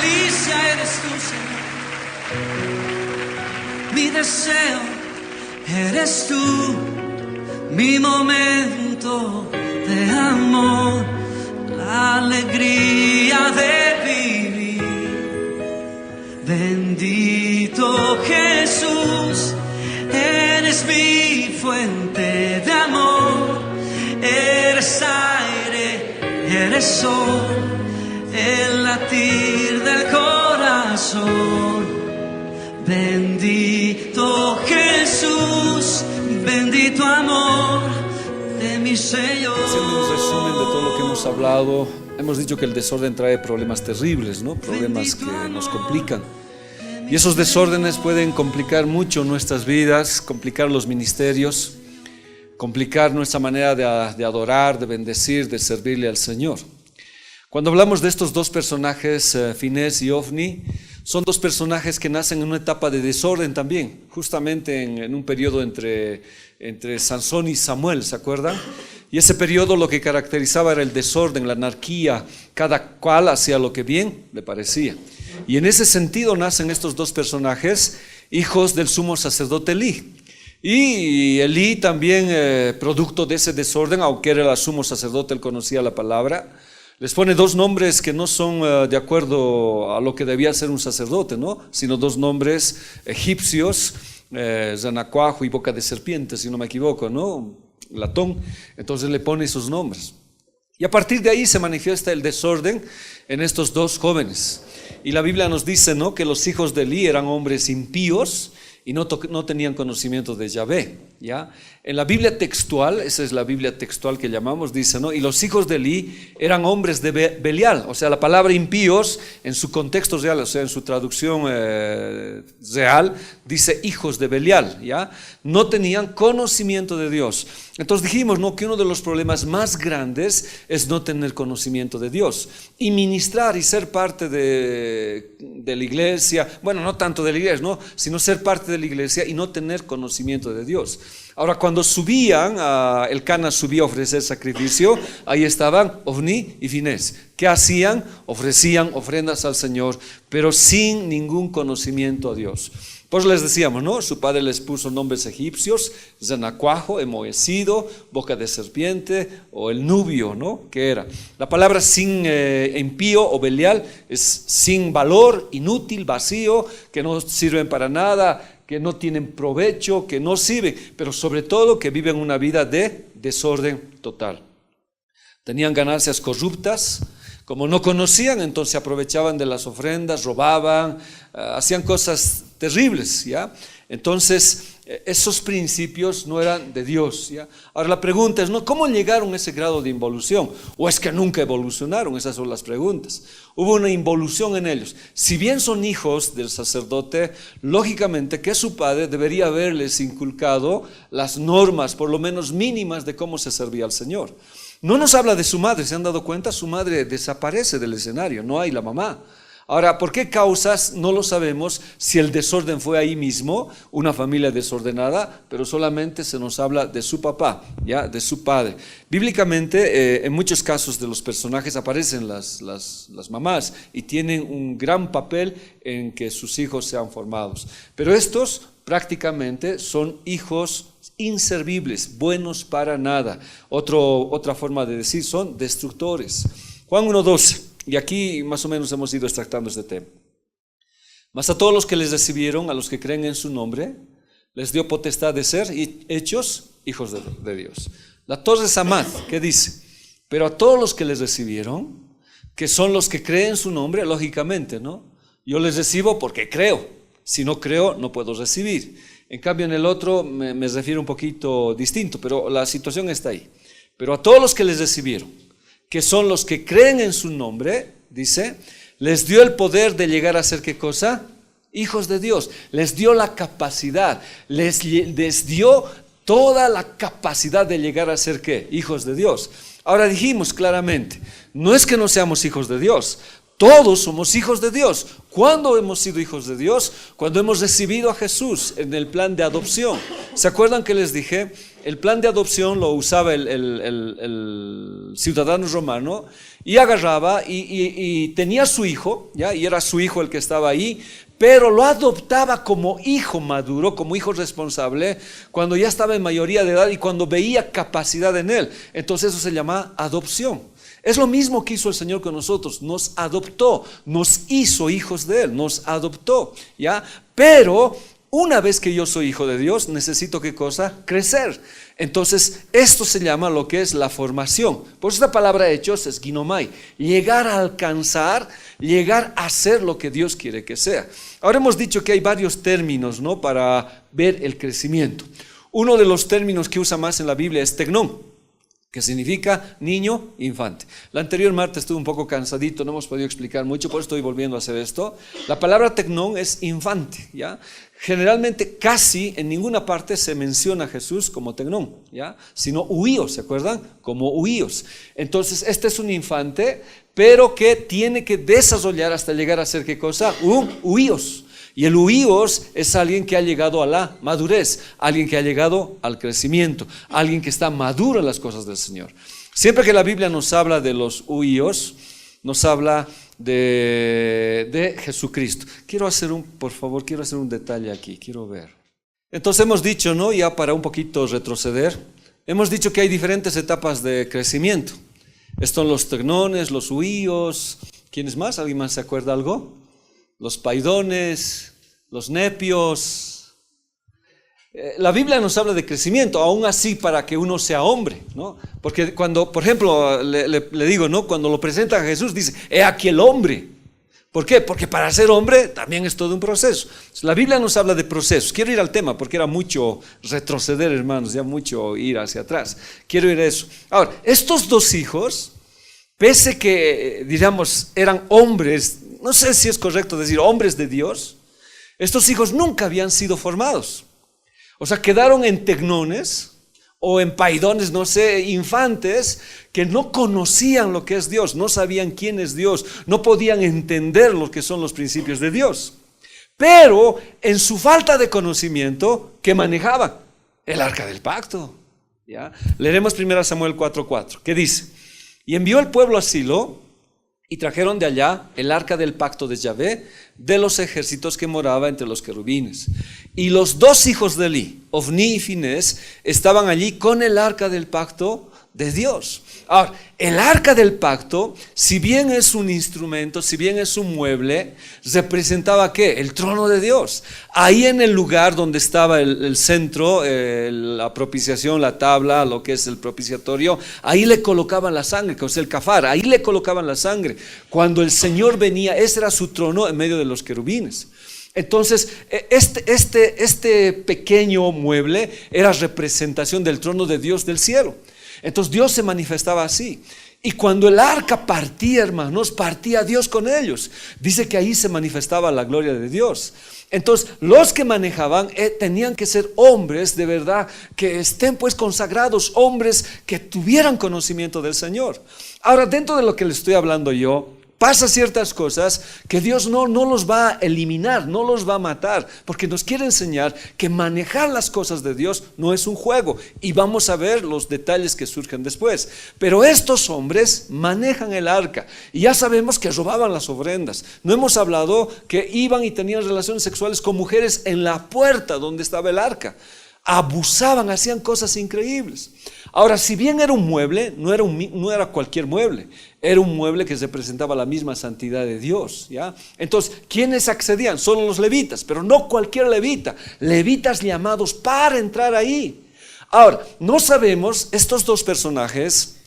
delicia eres tú, Señor. Mi deseo eres tú, mi momento de amor, la alegría de vivir. Bendito Jesús, eres mi fuente de amor, eres aire, eres sol, el latir del corazón. Bendito Jesús, bendito amor de mi Señor. Haciendo un resumen de todo lo que hemos hablado, hemos dicho que el desorden trae problemas terribles, ¿no? Problemas que nos complican. Y esos desórdenes pueden complicar mucho nuestras vidas, complicar los ministerios, complicar nuestra manera de adorar, de bendecir, de servirle al Señor. Cuando hablamos de estos dos personajes, Finés y Ofni, son dos personajes que nacen en una etapa de desorden también, justamente en un periodo entre Sansón y Samuel, ¿se acuerdan? Y ese periodo lo que caracterizaba era el desorden, la anarquía, cada cual hacía lo que bien le parecía. Y en ese sentido nacen estos dos personajes, hijos del sumo sacerdote Elí. Y Elí también, producto de ese desorden, aunque era el sumo sacerdote, él conocía la palabra, les pone dos nombres que no son de acuerdo a lo que debía ser un sacerdote, ¿no? Sino dos nombres egipcios, Zanacuajo y boca de serpiente, si no me equivoco, ¿no? Latón. Entonces le pone esos nombres. Y a partir de ahí se manifiesta el desorden en estos dos jóvenes. Y la Biblia nos dice, ¿no?, que los hijos de Elí eran hombres impíos y no tenían conocimiento de Yahvé, ¿ya? En la Biblia textual, esa es la Biblia textual que llamamos, dice, ¿no?, y los hijos de Elí eran hombres de Belial. O sea, la palabra impíos en su contexto real, o sea, en su traducción real, dice hijos de Belial, ¿ya? No tenían conocimiento de Dios. Entonces dijimos, ¿no?, que uno de los problemas más grandes es no tener conocimiento de Dios. Y ministrar y ser parte de la iglesia, bueno, no tanto de la iglesia, ¿no?, sino ser parte de la iglesia y no tener conocimiento de Dios. Ahora, cuando subían, Elcana subía a ofrecer sacrificio, ahí estaban Ofni y Finés. ¿Qué hacían? Ofrecían ofrendas al Señor, pero sin ningún conocimiento a Dios. Pues les decíamos, ¿no? Su padre les puso nombres egipcios, Zanacuajo, enmohecido, boca de serpiente, o el nubio, ¿no? ¿Qué era? La palabra sin impío o Belial es sin valor, inútil, vacío, que no sirven para nada, que no tienen provecho, que no sirven, pero sobre todo que viven una vida de desorden total. Tenían ganancias corruptas, como no conocían, entonces aprovechaban de las ofrendas, robaban, hacían cosas terribles, ¿ya? Entonces, esos principios no eran de Dios, ¿ya? Ahora la pregunta es, ¿no?, ¿cómo llegaron a ese grado de involución? ¿O es que nunca evolucionaron? Esas son las preguntas. Hubo una involución en ellos. Si bien son hijos del sacerdote, lógicamente que su padre debería haberles inculcado las normas, por lo menos mínimas, de cómo se servía al Señor. No nos habla de su madre, ¿se han dado cuenta? Su madre desaparece del escenario, no hay la mamá. Ahora, ¿por qué causas? No lo sabemos. Si el desorden fue ahí mismo, una familia desordenada, pero solamente se nos habla de su papá, ya, de su padre. Bíblicamente, en muchos casos de los personajes aparecen las mamás y tienen un gran papel en que sus hijos sean formados. Pero estos prácticamente son hijos inservibles, buenos para nada. Otra forma de decir, son destructores. Juan 1:12. Y aquí más o menos hemos ido extractando este tema. Mas a todos los que les recibieron, a los que creen en su nombre, les dio potestad de ser hechos hijos de Dios. La Torre Samad, ¿qué dice? Pero a todos los que les recibieron, que son los que creen en su nombre, lógicamente, ¿no? Yo les recibo porque creo. Si no creo, no puedo recibir. En cambio, en el otro me refiero un poquito distinto, pero la situación está ahí. Pero a todos los que les recibieron, que son los que creen en su nombre, dice, les dio el poder de llegar a ser, ¿qué cosa? Hijos de Dios. Les dio la capacidad, les dio toda la capacidad de llegar a ser, ¿qué? Hijos de Dios. Ahora dijimos claramente, no es que no seamos hijos de Dios, Todos somos hijos de Dios. ¿Cuándo hemos sido hijos de Dios? Cuando hemos recibido a Jesús en el plan de adopción. ¿Se acuerdan que les dije? El plan de adopción lo usaba el ciudadano romano y agarraba y tenía su hijo, ¿ya? Y era su hijo el que estaba ahí, pero lo adoptaba como hijo maduro, como hijo responsable, cuando ya estaba en mayoría de edad y cuando veía capacidad en él. Entonces eso se llama adopción. Es lo mismo que hizo el Señor con nosotros, nos adoptó, nos hizo hijos de Él, nos adoptó, ¿ya? Pero una vez que yo soy hijo de Dios, necesito, ¿qué cosa? Crecer. Entonces, esto se llama lo que es la formación. Por eso esta palabra hechos es ginomai, llegar a alcanzar, llegar a ser lo que Dios quiere que sea. Ahora hemos dicho que hay varios términos, ¿no?, para ver el crecimiento. Uno de los términos que usa más en la Biblia es tecnón, que significa niño, infante. La anterior martes estuve un poco cansadito, no hemos podido explicar mucho, por eso estoy volviendo a hacer esto. La palabra tecnón es infante, ¿ya? Generalmente casi en ninguna parte se menciona a Jesús como tecnón, ¿ya? Sino huíos, ¿se acuerdan? Como huíos. Entonces este es un infante, pero que tiene que desarrollar hasta llegar a ser, ¿qué cosa? Un huíos. Y el huíos es alguien que ha llegado a la madurez, alguien que ha llegado al crecimiento, alguien que está maduro en las cosas del Señor. Siempre que la Biblia nos habla de los huíos, nos habla de Jesucristo. Por favor, quiero hacer un detalle aquí, quiero ver. Entonces hemos dicho, ¿no?, ya para un poquito retroceder, hemos dicho que hay diferentes etapas de crecimiento. Estos son los tecnones, los huíos. ¿Quiénes más? ¿Alguien más se acuerda algo? Los paidones, los nepios. La Biblia nos habla de crecimiento, aún así para que uno sea hombre, ¿no? Porque cuando, por ejemplo, le digo, ¿no?, cuando lo presenta a Jesús, dice, he aquí el hombre. ¿Por qué? Porque para ser hombre también es todo un proceso. La Biblia nos habla de procesos. Quiero ir al tema porque era mucho retroceder, hermanos, ya mucho ir hacia atrás. Quiero ir a eso. Ahora, estos dos hijos, pese que, digamos, eran hombres, no sé si es correcto decir hombres de Dios, estos hijos nunca habían sido formados. O sea, quedaron en tecnones o en paidones, no sé, infantes que no conocían lo que es Dios, no sabían quién es Dios, no podían entender lo que son los principios de Dios. Pero en su falta de conocimiento, ¿qué manejaban? El arca del pacto, ¿ya? Leeremos 1 Samuel 4:4, que dice: y envió el pueblo a Silo, y trajeron de allá el arca del pacto de Yahvé, de los ejércitos que moraba entre los querubines. Y los dos hijos de Eli, Ofni y Finés, estaban allí con el arca del pacto de Dios. Ahora, el arca del pacto, si bien es un instrumento, si bien es un mueble, representaba ¿qué? El trono de Dios. Ahí en el lugar donde estaba el centro, la propiciación, la tabla, lo que es el propiciatorio, ahí le colocaban la sangre, que es el cafar, ahí le colocaban la sangre. Cuando el Señor venía, ese era su trono en medio de los querubines. Entonces, este pequeño mueble era representación del trono de Dios del cielo. Entonces Dios se manifestaba así. Y cuando el arca partía, hermanos, partía Dios con ellos. Dice que ahí se manifestaba la gloria de Dios. Entonces los que manejaban tenían que ser hombres de verdad, que estén pues consagrados, hombres que tuvieran conocimiento del Señor. Ahora, dentro de lo que le estoy hablando yo, pasa ciertas cosas que Dios no los va a eliminar, no los va a matar, porque nos quiere enseñar que manejar las cosas de Dios no es un juego, y vamos a ver los detalles que surgen después. Pero estos hombres manejan el arca, y ya sabemos que robaban las ofrendas. No hemos hablado que iban y tenían relaciones sexuales con mujeres en la puerta donde estaba el arca. Abusaban, hacían cosas increíbles. Ahora, si bien era un mueble, no era cualquier mueble, era un mueble que representaba la misma santidad de Dios, ¿ya? Entonces, ¿quiénes accedían? Solo los levitas, pero no cualquier levita, levitas llamados para entrar ahí. Ahora, no sabemos, estos dos personajes,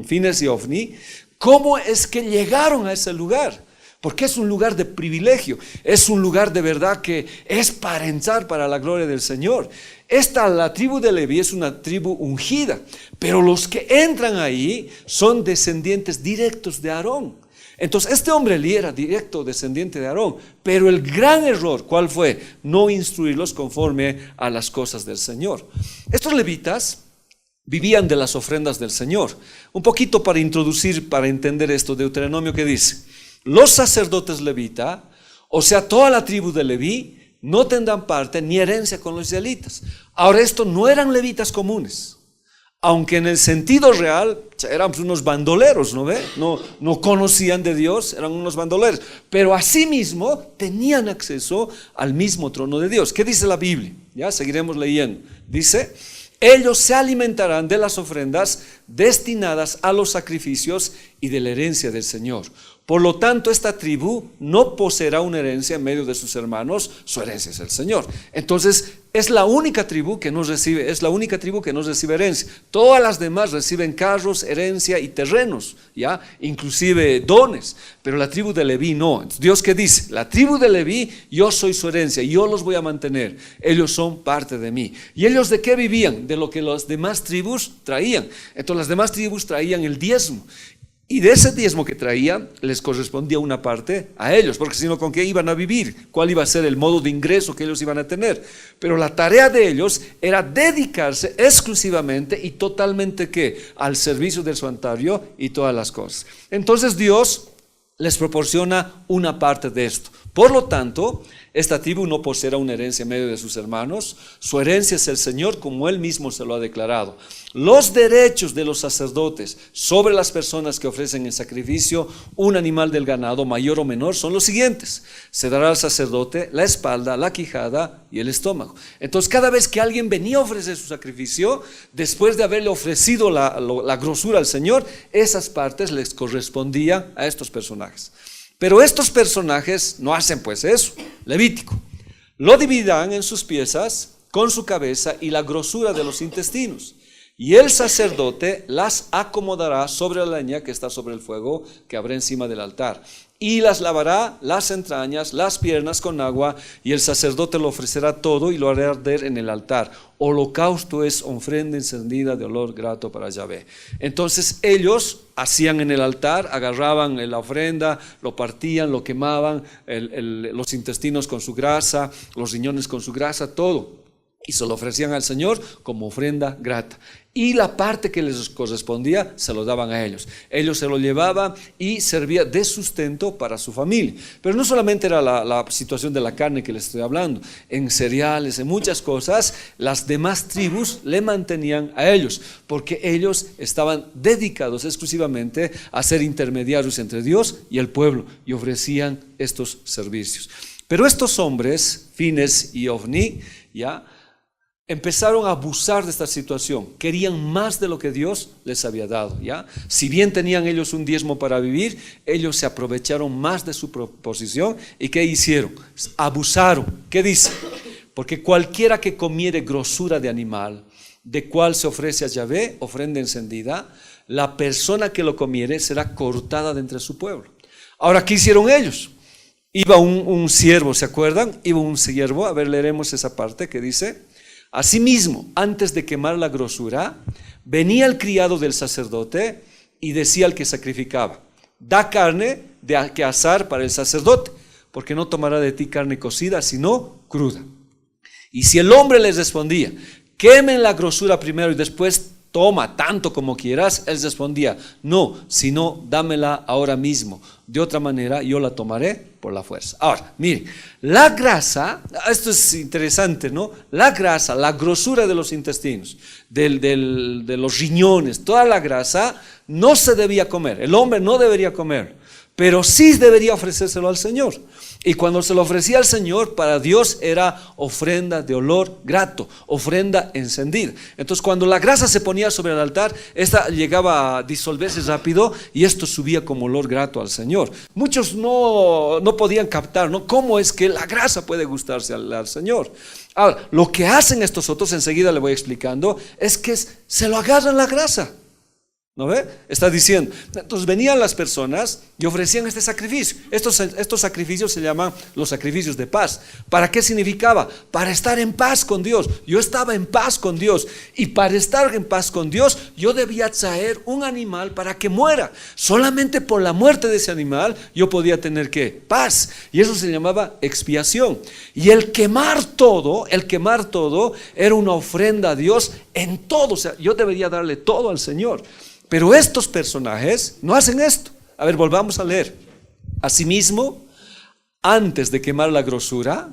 Finés y Ofni, cómo es que llegaron a ese lugar. Porque es un lugar de privilegio, es un lugar de verdad que es para entrar para la gloria del Señor. La tribu de Leví es una tribu ungida, pero los que entran ahí son descendientes directos de Aarón. Entonces este hombre Elí era directo descendiente de Aarón, pero el gran error, ¿cuál fue? No instruirlos conforme a las cosas del Señor. Estos levitas vivían de las ofrendas del Señor. Un poquito para introducir, para entender esto, Deuteronomio que dice: los sacerdotes levita, o sea, toda la tribu de Leví, no tendrán parte ni herencia con los israelitas. Ahora, estos no eran levitas comunes, aunque en el sentido real eran unos bandoleros, ¿no ve? No conocían de Dios, eran unos bandoleros, pero asimismo tenían acceso al mismo trono de Dios. ¿Qué dice la Biblia? Ya seguiremos leyendo. Dice: ellos se alimentarán de las ofrendas destinadas a los sacrificios y de la herencia del Señor. Por lo tanto, esta tribu no poseerá una herencia en medio de sus hermanos, su herencia es el Señor. Entonces, es la única tribu que no recibe herencia. Todas las demás reciben carros, herencia y terrenos, ¿ya? Inclusive dones, pero la tribu de Leví no. Dios, ¿qué dice? La tribu de Leví, yo soy su herencia, yo los voy a mantener, ellos son parte de mí. ¿Y ellos de qué vivían? De lo que las demás tribus traían. Entonces las demás tribus traían el diezmo. Y de ese diezmo que traía, les correspondía una parte a ellos, porque si no, ¿con qué iban a vivir? ¿Cuál iba a ser el modo de ingreso que ellos iban a tener? Pero la tarea de ellos era dedicarse exclusivamente y totalmente ¿qué? Al servicio del santuario y todas las cosas. Entonces Dios les proporciona una parte de esto. Por lo tanto, esta tribu no poseerá una herencia en medio de sus hermanos. Su herencia es el Señor, como Él mismo se lo ha declarado. Los derechos de los sacerdotes sobre las personas que ofrecen en sacrificio un animal del ganado, mayor o menor, son los siguientes: se dará al sacerdote la espalda, la quijada y el estómago. Entonces, cada vez que alguien venía a ofrecer su sacrificio, después de haberle ofrecido la grosura al Señor, esas partes les correspondían a estos personajes. Pero estos personajes no hacen pues eso. Levítico: lo dividirán en sus piezas con su cabeza y la grosura de los intestinos, y el sacerdote las acomodará sobre la leña que está sobre el fuego que habrá encima del altar, y las lavará las entrañas, las piernas con agua, y el sacerdote lo ofrecerá todo y lo hará arder en el altar. Holocausto es ofrenda encendida de olor grato para Yahvé. Entonces ellos hacían en el altar, agarraban la ofrenda, lo partían, lo quemaban, los intestinos con su grasa, los riñones con su grasa, todo, y se lo ofrecían al Señor como ofrenda grata. Y la parte que les correspondía se lo daban a ellos. Ellos se lo llevaban y servía de sustento para su familia. Pero no solamente era la situación de la carne que les estoy hablando. En cereales, en muchas cosas, las demás tribus le mantenían a ellos, porque ellos estaban dedicados exclusivamente a ser intermediarios entre Dios y el pueblo, y ofrecían estos servicios. Pero estos hombres, Fines y Ofni, ya empezaron a abusar de esta situación. Querían más de lo que Dios les había dado, ¿ya? Si bien tenían ellos un diezmo para vivir, ellos se aprovecharon más de su posición. ¿Y qué hicieron? Abusaron. ¿Qué dice? Porque cualquiera que comiere grosura de animal, de cual se ofrece a Yahvé ofrenda encendida, la persona que lo comiere será cortada de entre su pueblo. Ahora, ¿qué hicieron ellos? Iba un siervo, ¿se acuerdan? Iba un siervo, a ver, leeremos esa parte que dice: asimismo, antes de quemar la grosura, venía el criado del sacerdote y decía al que sacrificaba: da carne que asar para el sacerdote, porque no tomará de ti carne cocida, sino cruda. Y si el hombre les respondía: quemen la grosura primero y después toma tanto como quieras, él respondía: no, sino dámela ahora mismo, de otra manera yo la tomaré por la fuerza. Ahora, miren, la grasa, esto es interesante, ¿no? La grasa, la grosura de los intestinos, de los riñones, toda la grasa no se debía comer, el hombre no debería comer, pero sí debería ofrecérselo al Señor. Y cuando se lo ofrecía al Señor, para Dios era ofrenda de olor grato, ofrenda encendida. Entonces, cuando la grasa se ponía sobre el altar, esta llegaba a disolverse rápido y esto subía como olor grato al Señor. Muchos no podían captar, ¿no? ¿Cómo es que la grasa puede gustarse al Señor? Ahora, lo que hacen estos otros, enseguida le voy explicando, es que se lo agarran la grasa. ¿No ve? Está diciendo. Entonces venían las personas y ofrecían este sacrificio. Estos sacrificios se llaman los sacrificios de paz. ¿Para qué significaba? Para estar en paz con Dios. Yo estaba en paz con Dios, y para estar en paz con Dios yo debía traer un animal para que muera. Solamente por la muerte de ese animal yo podía tener ¿qué? Paz. Y eso se llamaba expiación. Y el quemar todo era una ofrenda a Dios en todo. O sea, yo debería darle todo al Señor. Pero estos personajes no hacen esto. A ver, volvamos a leer. Asimismo, antes de quemar la grosura,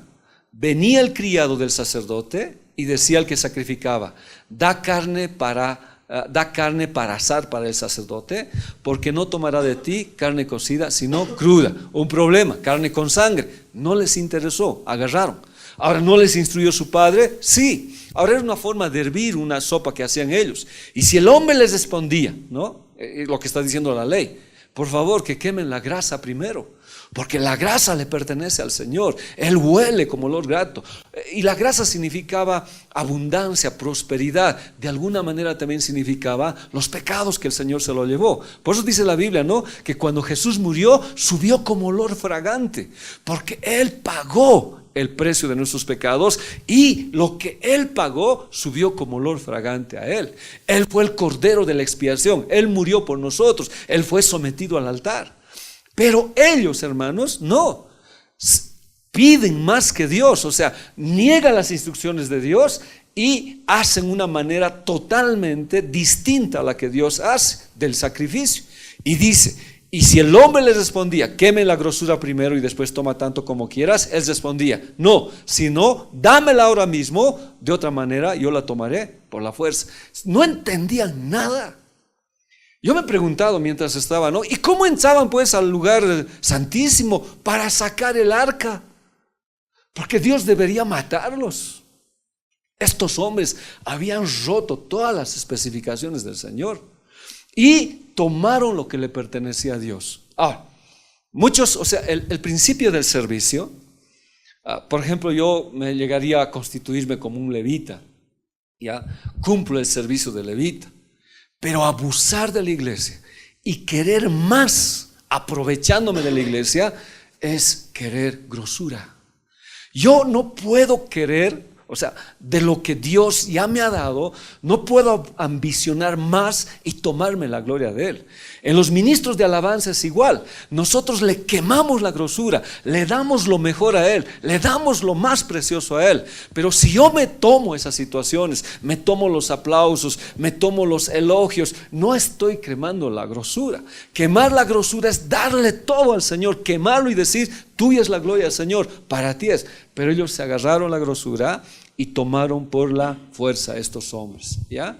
venía el criado del sacerdote y decía al que sacrificaba: da carne para asar para el sacerdote, porque no tomará de ti carne cocida, sino cruda. Un problema, carne con sangre. No les interesó, agarraron. Ahora, ¿no les instruyó su padre? Sí. Ahora era una forma de hervir una sopa que hacían ellos. Y si el hombre les respondía, ¿no? Lo que está diciendo la ley: por favor, que quemen la grasa primero, porque la grasa le pertenece al Señor. Él huele como olor grato. Y la grasa significaba abundancia, prosperidad. De alguna manera también significaba los pecados que el Señor se lo llevó. Por eso dice la Biblia, ¿no?, que cuando Jesús murió, subió como olor fragante, porque Él pagó el precio de nuestros pecados, y lo que Él pagó subió como olor fragante a Él. Él fue el cordero de la expiación. Él murió por nosotros. Él fue sometido al altar. Pero ellos, hermanos, no. Piden más que Dios. O sea, niegan las instrucciones de Dios y hacen una manera totalmente distinta a la que Dios hace del sacrificio. Y dice: y si el hombre les respondía: queme la grosura primero y después toma tanto como quieras, él respondía: no, sino dámela ahora mismo, de otra manera yo la tomaré por la fuerza. No entendían nada. Yo me he preguntado mientras estaba, ¿no?, ¿y cómo entraban pues al lugar santísimo para sacar el arca? Porque Dios debería matarlos. Estos hombres habían roto todas las especificaciones del Señor y tomaron lo que le pertenecía a Dios. Muchos, o sea, el principio del servicio, por ejemplo, yo me llegaría a constituirme como un levita, ya cumplo el servicio de levita, pero abusar de la iglesia y querer más aprovechándome de la iglesia es querer grosura. Yo no puedo querer, o sea, de lo que Dios ya me ha dado, no puedo ambicionar más y tomarme la gloria de Él. En los ministros de alabanza es igual. Nosotros le quemamos la grosura, le damos lo mejor a Él, le damos lo más precioso a Él. Pero si yo me tomo esas situaciones, me tomo los aplausos, me tomo los elogios, no estoy quemando la grosura. Quemar la grosura es darle todo al Señor, quemarlo y decir: tuya es la gloria del Señor, para ti es. Pero ellos se agarraron la grosura y tomaron por la fuerza estos hombres, ¿ya?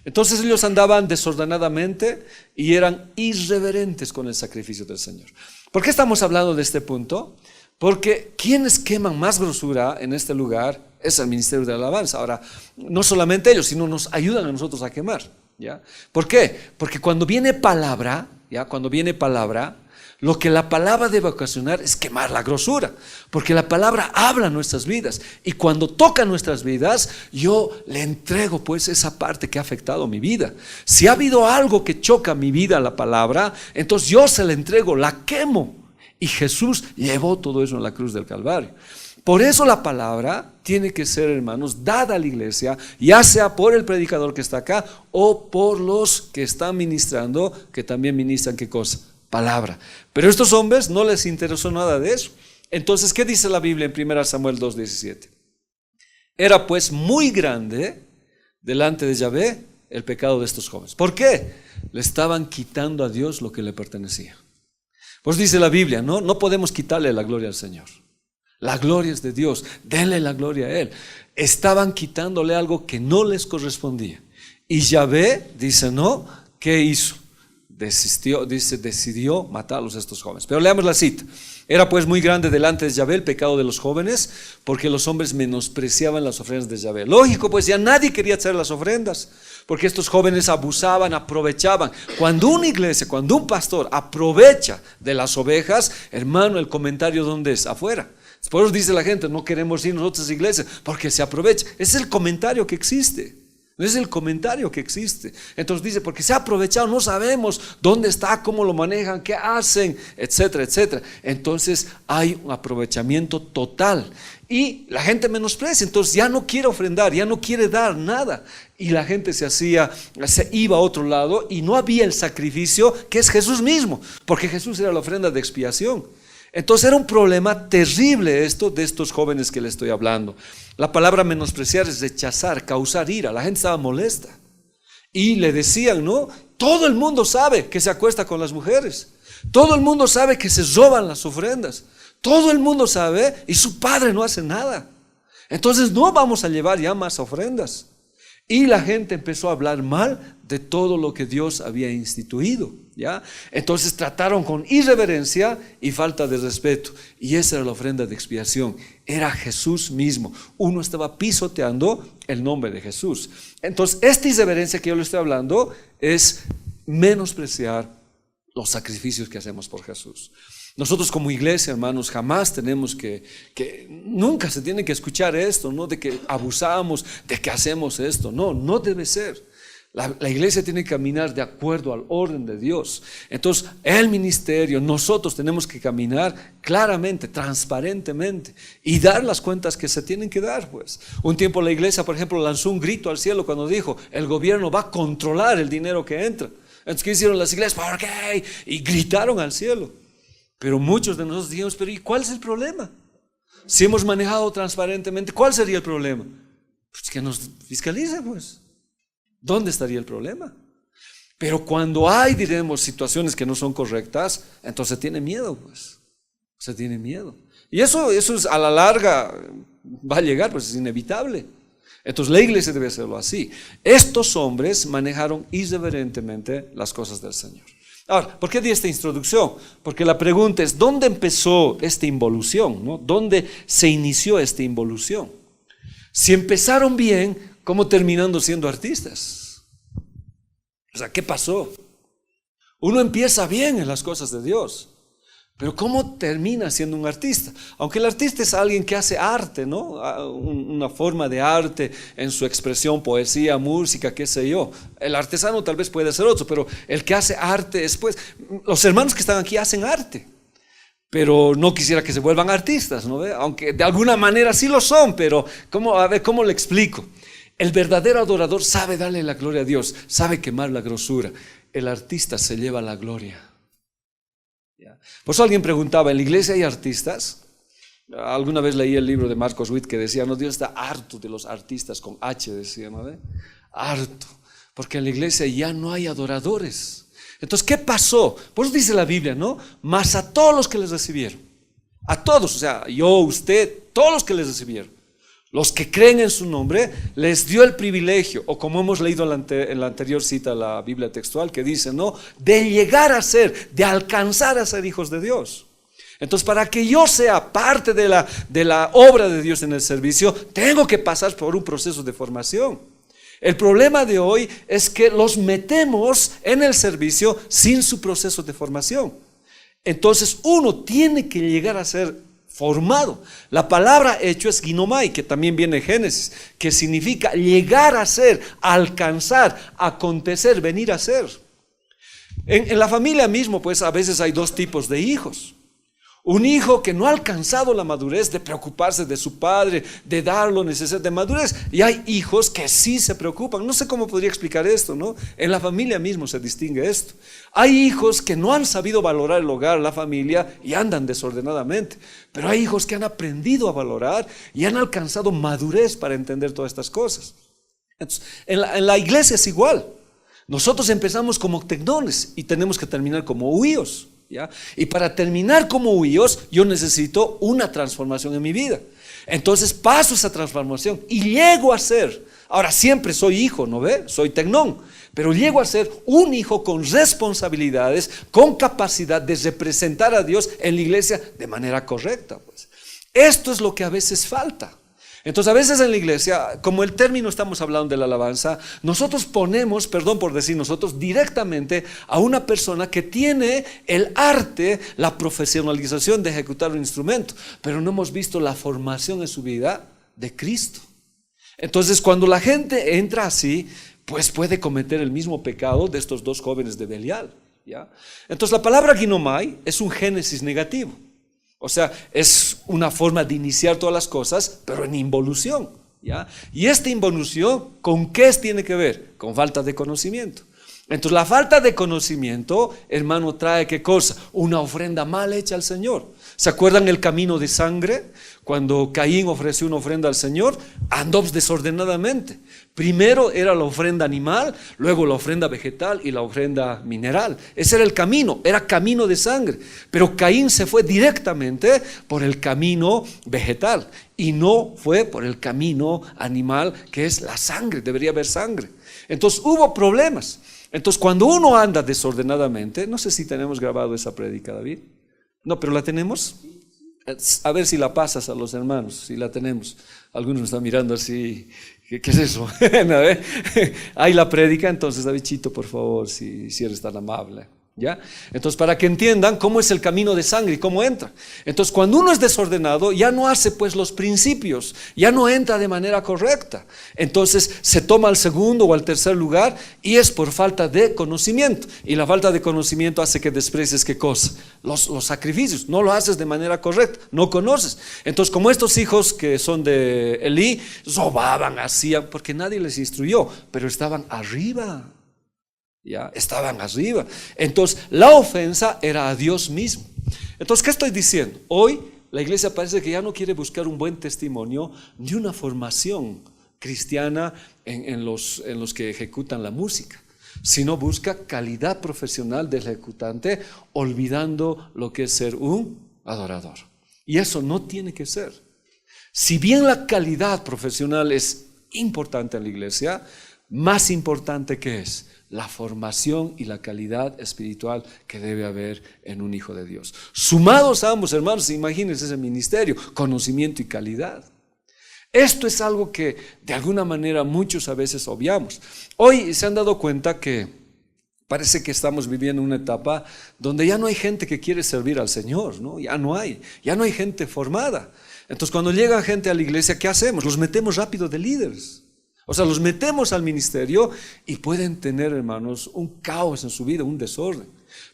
Entonces ellos andaban desordenadamente y eran irreverentes con el sacrificio del Señor. ¿Por qué estamos hablando de este punto? Porque quienes queman más grosura en este lugar es el ministerio de alabanza. Ahora, no solamente ellos, sino nos ayudan a nosotros a quemar, ¿ya? ¿Por qué? Porque cuando viene palabra, ¿ya?, cuando viene palabra, lo que la palabra debe ocasionar es quemar la grosura, porque la palabra habla nuestras vidas, y cuando toca nuestras vidas, yo le entrego pues esa parte que ha afectado mi vida. Si ha habido algo que choca mi vida, la palabra, entonces yo se la entrego, la quemo, y Jesús llevó todo eso en la cruz del Calvario. Por eso la palabra tiene que ser, hermanos, dada a la iglesia, ya sea por el predicador que está acá o por los que están ministrando, que también ministran, ¿qué cosa? Palabra. Pero a estos hombres no les interesó nada de eso. Entonces, ¿qué dice la Biblia en 1 Samuel 2:17? Era pues muy grande delante de Yahvé el pecado de estos jóvenes. ¿Por qué? Le estaban quitando a Dios lo que le pertenecía. Pues dice la Biblia, no podemos quitarle la gloria al Señor. La gloria es de Dios, denle la gloria a Él. Estaban quitándole algo que no les correspondía. Y Yahvé dice, no, ¿qué hizo? Decidió matarlos a estos jóvenes. Pero leamos la cita. Era pues muy grande delante de Yahvé el pecado de los jóvenes, porque los hombres menospreciaban las ofrendas de Yahvé. Lógico, pues ya nadie quería hacer las ofrendas, porque estos jóvenes abusaban, aprovechaban. Cuando una iglesia, cuando un pastor aprovecha de las ovejas, hermano, el comentario ¿dónde es? Afuera. Por eso dice la gente, no queremos ir nosotros a esa iglesia, porque se aprovecha. Ese es el comentario que existe. No es el comentario que existe. Entonces dice, porque se ha aprovechado, no sabemos dónde está, cómo lo manejan, qué hacen, etcétera, etcétera. Entonces hay un aprovechamiento total y la gente menosprecia, entonces ya no quiere ofrendar, ya no quiere dar nada. Y la gente se iba a otro lado y no había el sacrificio que es Jesús mismo, porque Jesús era la ofrenda de expiación. Entonces era un problema terrible esto de estos jóvenes que les estoy hablando. La palabra menospreciar es rechazar, causar ira. La gente estaba molesta. Y le decían, ¿no? Todo el mundo sabe que se acuesta con las mujeres. Todo el mundo sabe que se roban las ofrendas. Todo el mundo sabe y su padre no hace nada. Entonces no vamos a llevar ya más ofrendas. Y la gente empezó a hablar mal de todo lo que Dios había instituido, ¿ya? Entonces trataron con irreverencia y falta de respeto. Y esa era la ofrenda de expiación. Era Jesús mismo. Uno estaba pisoteando el nombre de Jesús. Entonces esta irreverencia que yo le estoy hablando es menospreciar los sacrificios que hacemos por Jesús. Nosotros como iglesia, hermanos, jamás tenemos nunca se tiene que escuchar esto, ¿no? De que abusamos, de que hacemos esto. No, no debe ser. La iglesia tiene que caminar de acuerdo al orden de Dios. Entonces, el ministerio, nosotros tenemos que caminar claramente, transparentemente y dar las cuentas que se tienen que dar, pues. Un tiempo la iglesia, por ejemplo, lanzó un grito al cielo cuando dijo, el gobierno va a controlar el dinero que entra. Entonces, ¿qué hicieron las iglesias? ¿Por qué? Y gritaron al cielo. Pero muchos de nosotros dijimos, pero ¿y cuál es el problema? Si hemos manejado transparentemente, ¿cuál sería el problema? Pues que nos fiscalice, pues. ¿Dónde estaría el problema? Pero cuando hay, diremos, situaciones que no son correctas, entonces se tiene miedo, pues. Se tiene miedo. Y eso es, a la larga va a llegar, pues es inevitable. Entonces la iglesia debe hacerlo así. Estos hombres manejaron irreverentemente las cosas del Señor. Ahora, ¿por qué di esta introducción? Porque la pregunta es, ¿dónde empezó esta involución, ¿no? ¿Dónde se inició esta involución? Si empezaron bien, ¿cómo terminando siendo artistas? O sea, ¿qué pasó? Uno empieza bien en las cosas de Dios, pero ¿cómo termina siendo un artista? Aunque el artista es alguien que hace arte, ¿no? Una forma de arte en su expresión, poesía, música, qué sé yo. El artesano tal vez puede ser otro, pero el que hace arte después, los hermanos que están aquí hacen arte, pero no quisiera que se vuelvan artistas, ¿no? Aunque de alguna manera sí lo son, pero ¿cómo le explico? El verdadero adorador sabe darle la gloria a Dios, sabe quemar la grosura. El artista se lleva la gloria. Por eso alguien preguntaba, ¿en la iglesia hay artistas? Alguna vez leí el libro de Marcos Witt que decía, no, Dios está harto de los artistas, con H decía, ¿no? Harto, porque en la iglesia ya no hay adoradores. Entonces, ¿qué pasó? Por eso dice la Biblia, ¿no? Mas a todos los que les recibieron, a todos, o sea, yo, usted, todos los que les recibieron, los que creen en su nombre, les dio el privilegio, o como hemos leído en la anterior cita de la Biblia textual, que dice, ¿no? De llegar a ser, de alcanzar a ser hijos de Dios. Entonces, para que yo sea parte de la obra de Dios en el servicio, tengo que pasar por un proceso de formación. El problema de hoy es que los metemos en el servicio sin su proceso de formación. Entonces, uno tiene que llegar a ser formado. La palabra hecho es ginomai, que también viene de Génesis, que significa llegar a ser, alcanzar, acontecer, venir a ser. En la familia mismo, pues a veces hay dos tipos de hijos. Un hijo que no ha alcanzado la madurez de preocuparse de su padre, de dar lo necesario de madurez. Y hay hijos que sí se preocupan. No sé cómo podría explicar esto, ¿no? En la familia mismo se distingue esto. Hay hijos que no han sabido valorar el hogar, la familia, y andan desordenadamente. Pero hay hijos que han aprendido a valorar y han alcanzado madurez para entender todas estas cosas. Entonces, en la iglesia es igual. Nosotros empezamos como tecnones y tenemos que terminar como huíos. ¿Ya? Y para terminar como huíos, yo necesito una transformación en mi vida. Entonces paso esa transformación y llego a ser, ahora siempre soy hijo, ¿no ve? Soy tecnón, pero llego a ser un hijo con responsabilidades, con capacidad de representar a Dios en la iglesia de manera correcta, pues. Esto es lo que a veces falta. Entonces a veces en la iglesia, como el término estamos hablando de la alabanza, nosotros ponemos, perdón por decir nosotros, directamente a una persona que tiene el arte, la profesionalización de ejecutar un instrumento, pero no hemos visto la formación en su vida de Cristo. Entonces cuando la gente entra así, pues puede cometer el mismo pecado de estos dos jóvenes de Belial, ¿ya? Entonces la palabra ginomai es un génesis negativo. O sea, es una forma de iniciar todas las cosas, pero en involución, ¿ya? Y esta involución, ¿con qué tiene que ver? Con falta de conocimiento. Entonces la falta de conocimiento, hermano, trae ¿qué cosa? Una ofrenda mal hecha al Señor. ¿Se acuerdan el camino de sangre? Cuando Caín ofreció una ofrenda al Señor, andó desordenadamente. Primero era la ofrenda animal, luego la ofrenda vegetal y la ofrenda mineral. Ese era el camino, era camino de sangre. Pero Caín se fue directamente por el camino vegetal y no fue por el camino animal, que es la sangre, debería haber sangre. Entonces hubo problemas. Entonces cuando uno anda desordenadamente, no sé si tenemos grabado esa prédica, David. No, pero la tenemos. A ver si la pasas a los hermanos, si la tenemos. Algunos me están mirando así, ¿qué es eso? Hay la prédica, entonces Davidcito, por favor, si eres tan amable. ¿Ya? Entonces, para que entiendan cómo es el camino de sangre y cómo entra. Entonces, cuando uno es desordenado, ya no hace pues los principios, ya no entra de manera correcta. Entonces, se toma al segundo o al tercer lugar y es por falta de conocimiento. Y la falta de conocimiento hace que desprecies ¿qué cosa? Los sacrificios. No lo haces de manera correcta, no conoces. Entonces, como estos hijos que son de Elí, robaban, hacían, porque nadie les instruyó, pero estaban arriba. Ya estaban arriba. Entonces la ofensa era a Dios mismo. Entonces, ¿qué estoy diciendo? Hoy la iglesia parece que ya no quiere buscar un buen testimonio de una formación cristiana en los que ejecutan la música, sino busca calidad profesional del ejecutante, olvidando lo que es ser un adorador. Y eso no tiene que ser. Si bien la calidad profesional es importante en la iglesia, más importante que es la formación y la calidad espiritual que debe haber en un hijo de Dios. Sumados a ambos, hermanos, imagínense ese ministerio, conocimiento y calidad. Esto es algo que de alguna manera muchos a veces obviamos. Hoy se han dado cuenta que parece que estamos viviendo una etapa donde ya no hay gente que quiere servir al Señor, ¿no? Ya no hay gente formada. Entonces, cuando llega gente a la iglesia, ¿qué hacemos? Los metemos rápido de líderes. O sea, los metemos al ministerio y pueden tener, hermanos, un caos en su vida, un desorden.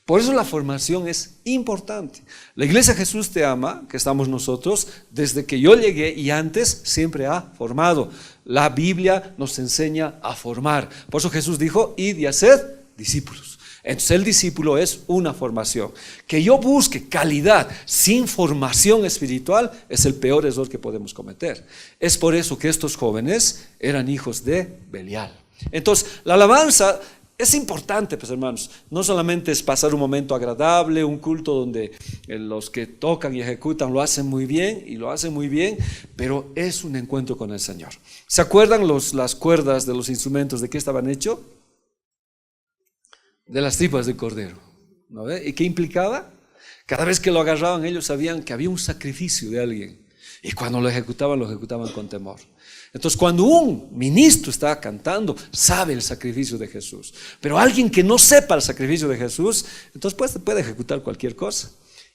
Por eso la formación es importante. La Iglesia Jesús Te Ama, que estamos nosotros, desde que yo llegué y antes, siempre ha formado. La Biblia nos enseña a formar. Por eso Jesús dijo, id y haced discípulos. Entonces el discípulo es una formación. Que yo busque calidad sin formación espiritual es el peor error que podemos cometer. Es por eso que estos jóvenes eran hijos de Belial. Entonces la alabanza es importante, pues hermanos. No solamente es pasar un momento agradable, un culto donde los que tocan y ejecutan lo hacen muy bien y lo hacen muy bien, pero es un encuentro con el Señor. ¿Se acuerdan las cuerdas de los instrumentos de qué estaban hechos? De las tripas del cordero, ¿no ve? ¿Y qué implicaba? Cada vez que lo agarraban ellos sabían que había un sacrificio de alguien y cuando lo ejecutaban con temor. Entonces cuando un ministro está cantando sabe el sacrificio de Jesús, pero alguien que no sepa el sacrificio de Jesús, entonces puede ejecutar cualquier cosa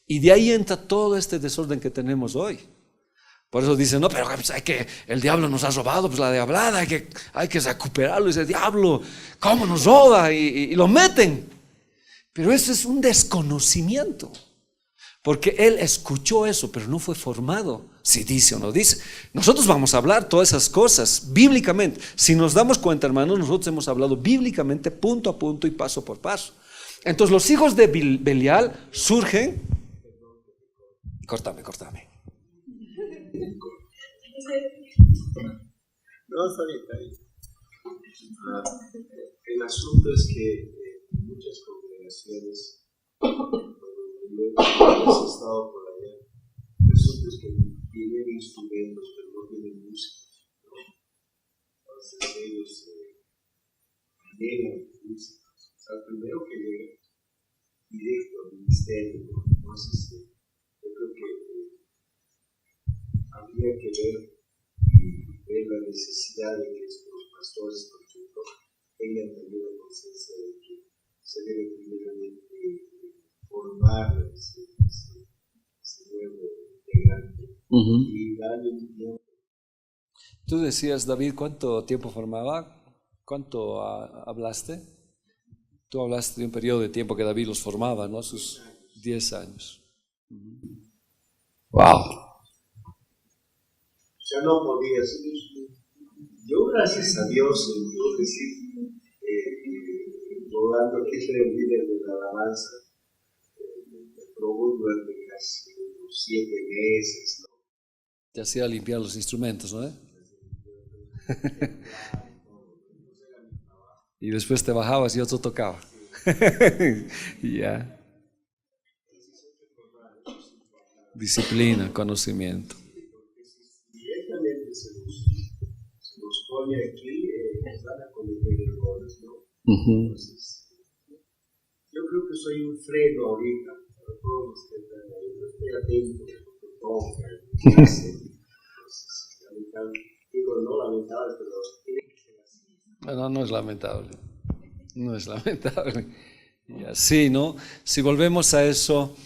y de ahí entra todo este desorden que tenemos hoy. Por eso dicen, no, pero pues el diablo nos ha robado, pues la diablada, hay que recuperarlo. Ese diablo, ¿cómo nos roba? Y lo meten. Pero eso es un desconocimiento. Porque él escuchó eso, pero no fue formado, si dice o no dice. Nosotros vamos a hablar todas esas cosas bíblicamente. Si nos damos cuenta, hermanos, nosotros hemos hablado bíblicamente punto a punto y paso por paso. Entonces los hijos de Belial surgen. Córtame. No, está bien. El asunto es que muchas congregaciones, cuando yo he estado por allá, el asunto es que tienen instrumentos, pero no tienen músicos, ¿no? Entonces ellos niegan músicos. O sea, primero que llegan directo al ministerio, ¿no? Entonces, yo creo que habría que ver la necesidad de que estos pastores, por ejemplo, tengan también la conciencia de que se debe primeramente formar ese nuevo integrante y darle un tiempo. Tú decías, David, ¿cuánto tiempo formaba? ¿Cuánto hablaste? Tú hablaste de un periodo de tiempo que David los formaba, ¿no? Sus 10 años. Wow. Ya no podía ser. Yo, gracias a Dios, puedo decir, probando que era el líder de la alabanza. Me probó durante casi unos 7 meses, ¿no? Te hacía limpiar los instrumentos, ¿no? Y después te bajabas y otro tocaba. Ya. Disciplina, conocimiento. Directamente se nos pone aquí, van a cometer errores, ¿no? Entonces, yo creo que soy un freno ahorita para todos los que están ahí. Yo estoy atento a lo que tocan, qué hacen. Entonces, digo, no lamentable, pero tiene que ser así. No es lamentable. No es lamentable. Y así, ¿no? Si volvemos a eso,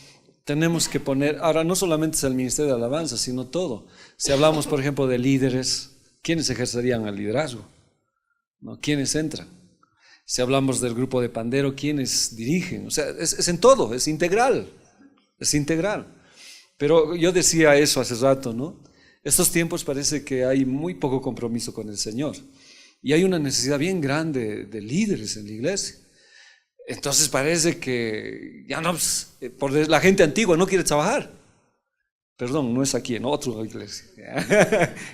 tenemos que poner, ahora no solamente es el ministerio de alabanza, sino todo. Si hablamos, por ejemplo, de líderes, ¿quiénes ejercerían el liderazgo? ¿No? ¿Quiénes entran? Si hablamos del grupo de pandero, ¿quiénes dirigen? O sea, es en todo, es integral. Es integral. Pero yo decía eso hace rato, ¿no? Estos tiempos parece que hay muy poco compromiso con el Señor. Y hay una necesidad bien grande de líderes en la iglesia. Entonces parece que ya no, por la gente antigua no quiere trabajar. Perdón, no es aquí, en otra iglesia.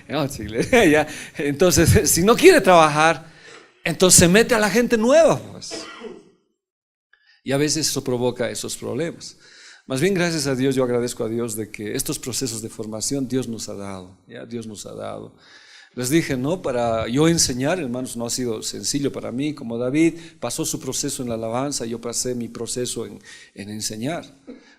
En otra iglesia, ya. Entonces, si no quiere trabajar, entonces se mete a la gente nueva, pues. Y a veces eso provoca esos problemas. Más bien, gracias a Dios, yo agradezco a Dios de que estos procesos de formación Dios nos ha dado. ¿Ya? Dios nos ha dado. Les dije, ¿no? Para yo enseñar, hermanos, no ha sido sencillo para mí. Como David pasó su proceso en la alabanza, yo pasé mi proceso en enseñar.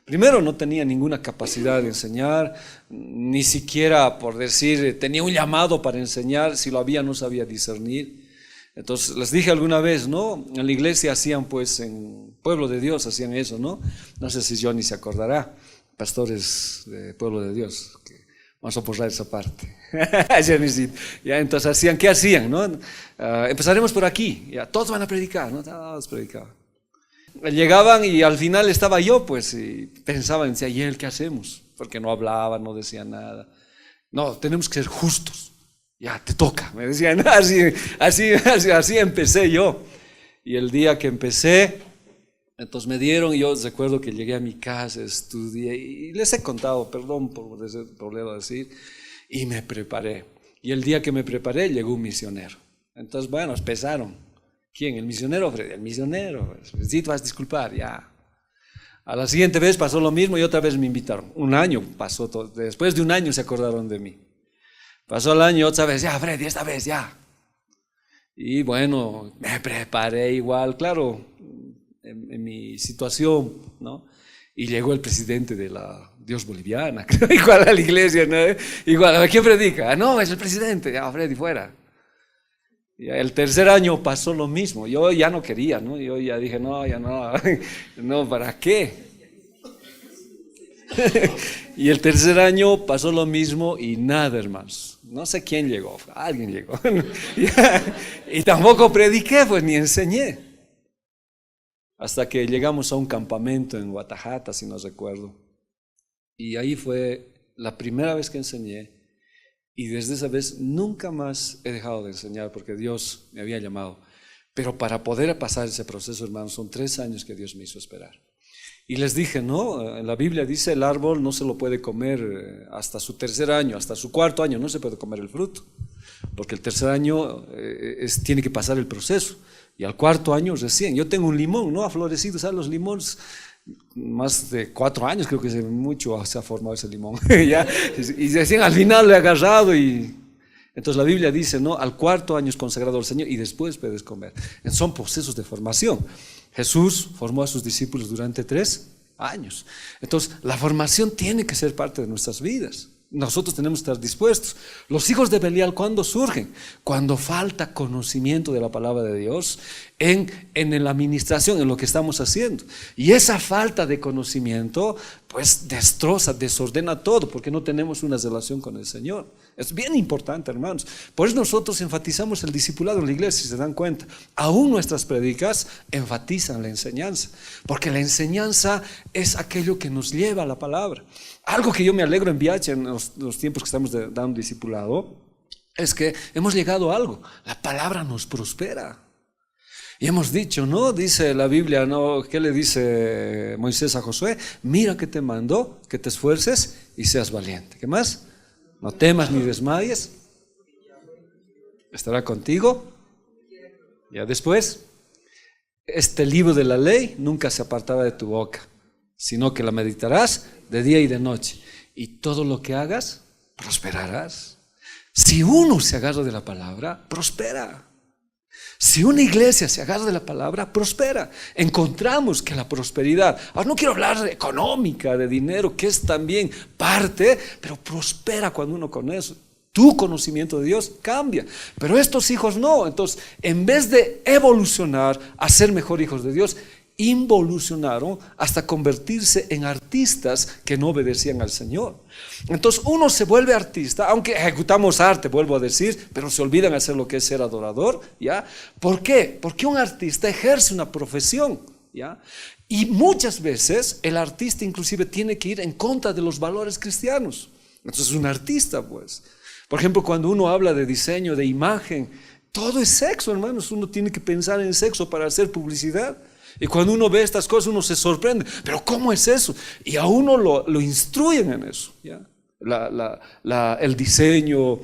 Primero, no tenía ninguna capacidad de enseñar, ni siquiera, por decir, tenía un llamado para enseñar. Si lo había, no sabía discernir. Entonces, les dije alguna vez, ¿no? En la iglesia hacían, pues, en Pueblo de Dios hacían eso, ¿no? No sé si Johnny se acordará, pastores de Pueblo de Dios, que vamos a borrar esa parte. Ya, entonces hacían, ¿qué hacían? ¿No? Empezaremos por aquí, ya, todos van a predicar, ¿no? Todos predicaban. Llegaban y al final estaba yo, pues, y pensaban, decía, ¿y él qué hacemos? Porque no hablaba, no decía nada. No, tenemos que ser justos. Ya, te toca, me decían, así empecé yo. Y el día que empecé, entonces me dieron, y yo recuerdo que llegué a mi casa, estudié, y les he contado, perdón por volverlo a decir, y me preparé. Y el día que me preparé, llegó un misionero. Entonces, bueno, empezaron. ¿Quién? ¿El misionero? El misionero. Sí, te vas a disculpar, ya. A la siguiente vez pasó lo mismo y otra vez me invitaron. Un año pasó todo. Después de un año se acordaron de mí. Pasó el año otra vez, ya, Freddy, esta vez, ya. Y bueno, me preparé igual, claro, en mi situación, ¿no? Y llegó el presidente de la Dios Boliviana, igual a la iglesia, ¿no? Igual, ¿a quién predica? No, es el presidente, ya, Freddy, fuera. Y el tercer año pasó lo mismo, yo ya no quería, ¿no? Yo ya dije, no, ya no, no, ¿para qué? Y el tercer año pasó lo mismo y nada, hermanos. No sé quién llegó, alguien llegó. Y tampoco prediqué, pues ni enseñé. Hasta que llegamos a un campamento en Guatajata, si no recuerdo. Y ahí fue la primera vez que enseñé. Y desde esa vez nunca más he dejado de enseñar porque Dios me había llamado. Pero para poder pasar ese proceso, hermanos, son 3 años que Dios me hizo esperar. Y les dije, no, en la Biblia dice el árbol no se lo puede comer hasta su tercer año, hasta su cuarto año no se puede comer el fruto, porque el tercer año tiene que pasar el proceso, y al cuarto año recién. Yo tengo un limón, ¿no? Ha florecido, ¿sabes? Los limones, más de 4 años creo que mucho se ha formado ese limón, ¿ya? Y recién al final lo he agarrado y... Entonces la Biblia dice, ¿no? Al cuarto año es consagrado al Señor y después puedes comer. Son procesos de formación. Jesús formó a sus discípulos durante 3 años. Entonces la formación tiene que ser parte de nuestras vidas. Nosotros tenemos que estar dispuestos. Los hijos de Belial, ¿cuándo surgen? Cuando falta conocimiento de la palabra de Dios en la administración, en lo que estamos haciendo. Y esa falta de conocimiento, pues destroza, desordena todo, porque no tenemos una relación con el Señor. Es bien importante, hermanos. Por eso nosotros enfatizamos el discipulado en la iglesia, si se dan cuenta. Aún nuestras predicas enfatizan la enseñanza, porque la enseñanza es aquello que nos lleva a la palabra. Algo que yo me alegro en Viaje en los tiempos que estamos dando discipulado es que hemos llegado a algo. La palabra nos prospera. Y hemos dicho, ¿no? Dice la Biblia, ¿no? ¿Qué le dice Moisés a Josué? Mira que te mando, que te esfuerces y seas valiente. ¿Qué más? No temas ni desmayes. Estará contigo. Ya después, este libro de la ley nunca se apartará de tu boca, sino que la meditarás de día y de noche. Y todo lo que hagas, prosperarás. Si uno se agarra de la palabra, prospera. Si una iglesia se agarra de la palabra, prospera. Encontramos que la prosperidad, ahora no quiero hablar de económica, de dinero, que es también parte, pero prospera cuando uno con eso. Tu conocimiento de Dios cambia, pero estos hijos no. Entonces, en vez de evolucionar a ser mejor hijos de Dios, involucionaron hasta convertirse en artistas que no obedecían al Señor. Entonces uno se vuelve artista, aunque ejecutamos arte, vuelvo a decir, pero se olvidan hacer lo que es ser adorador, ¿ya? ¿Por qué? Porque un artista ejerce una profesión, ¿ya? Y muchas veces el artista inclusive tiene que ir en contra de los valores cristianos. Entonces es un artista, pues. Por ejemplo, cuando uno habla de diseño, de imagen, todo es sexo, hermanos. Uno tiene que pensar en sexo para hacer publicidad. Y cuando uno ve estas cosas, uno se sorprende. ¿Pero cómo es eso? Y a uno lo instruyen en eso, ¿ya? El diseño,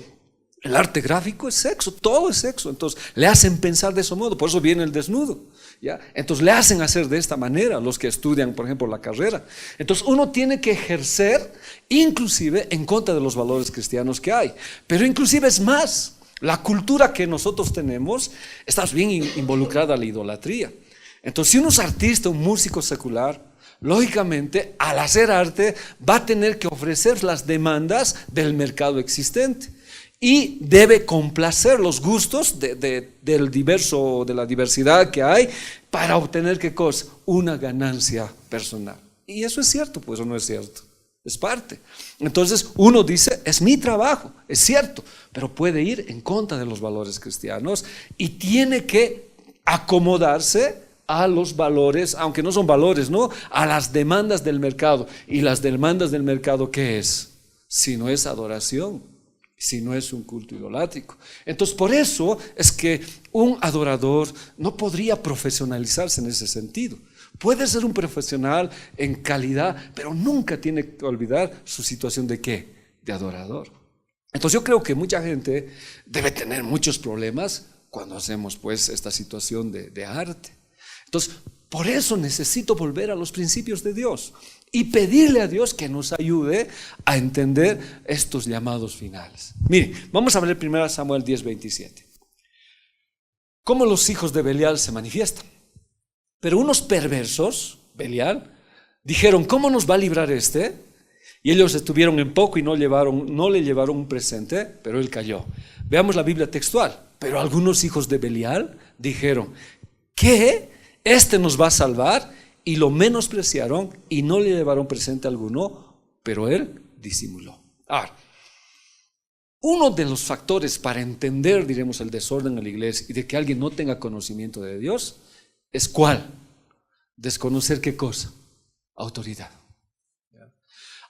el arte gráfico es sexo, todo es sexo. Entonces le hacen pensar de ese modo, por eso viene el desnudo, ¿ya? Entonces le hacen hacer de esta manera los que estudian, por ejemplo, la carrera. Entonces uno tiene que ejercer inclusive en contra de los valores cristianos que hay. Pero inclusive es más, la cultura que nosotros tenemos está bien involucrada a la idolatría. Entonces, si uno es artista, un músico secular, lógicamente, al hacer arte, va a tener que ofrecer las demandas del mercado existente y debe complacer los gustos de la diversidad que hay para obtener, ¿qué cosa? Una ganancia personal. Y eso es cierto, pues, o no es cierto. Es parte. Entonces, uno dice, es mi trabajo, es cierto, pero puede ir en contra de los valores cristianos y tiene que acomodarse a los valores, aunque no son valores, ¿no? A las demandas del mercado. ¿Y las demandas del mercado qué es? Si no es adoración, si no es un culto idolátrico. Entonces, por eso es que un adorador no podría profesionalizarse en ese sentido. Puede ser un profesional en calidad, pero nunca tiene que olvidar su situación de ¿qué? De adorador. Entonces yo creo que mucha gente debe tener muchos problemas cuando hacemos pues esta situación de arte. Entonces, por eso necesito volver a los principios de Dios y pedirle a Dios que nos ayude a entender estos llamados finales. Miren, vamos a ver 1 Samuel 10:27. Cómo los hijos de Belial se manifiestan. Pero unos perversos, Belial, dijeron, ¿cómo nos va a librar este? Y ellos estuvieron en poco y no le llevaron un presente, pero él cayó. Veamos la Biblia textual. Pero algunos hijos de Belial dijeron, ¿qué? Este nos va a salvar, y lo menospreciaron y no le llevaron presente alguno, pero él disimuló. Ahora, uno de los factores para entender, diremos, el desorden en la iglesia y de que alguien no tenga conocimiento de Dios, ¿es cuál? Desconocer ¿qué cosa? Autoridad.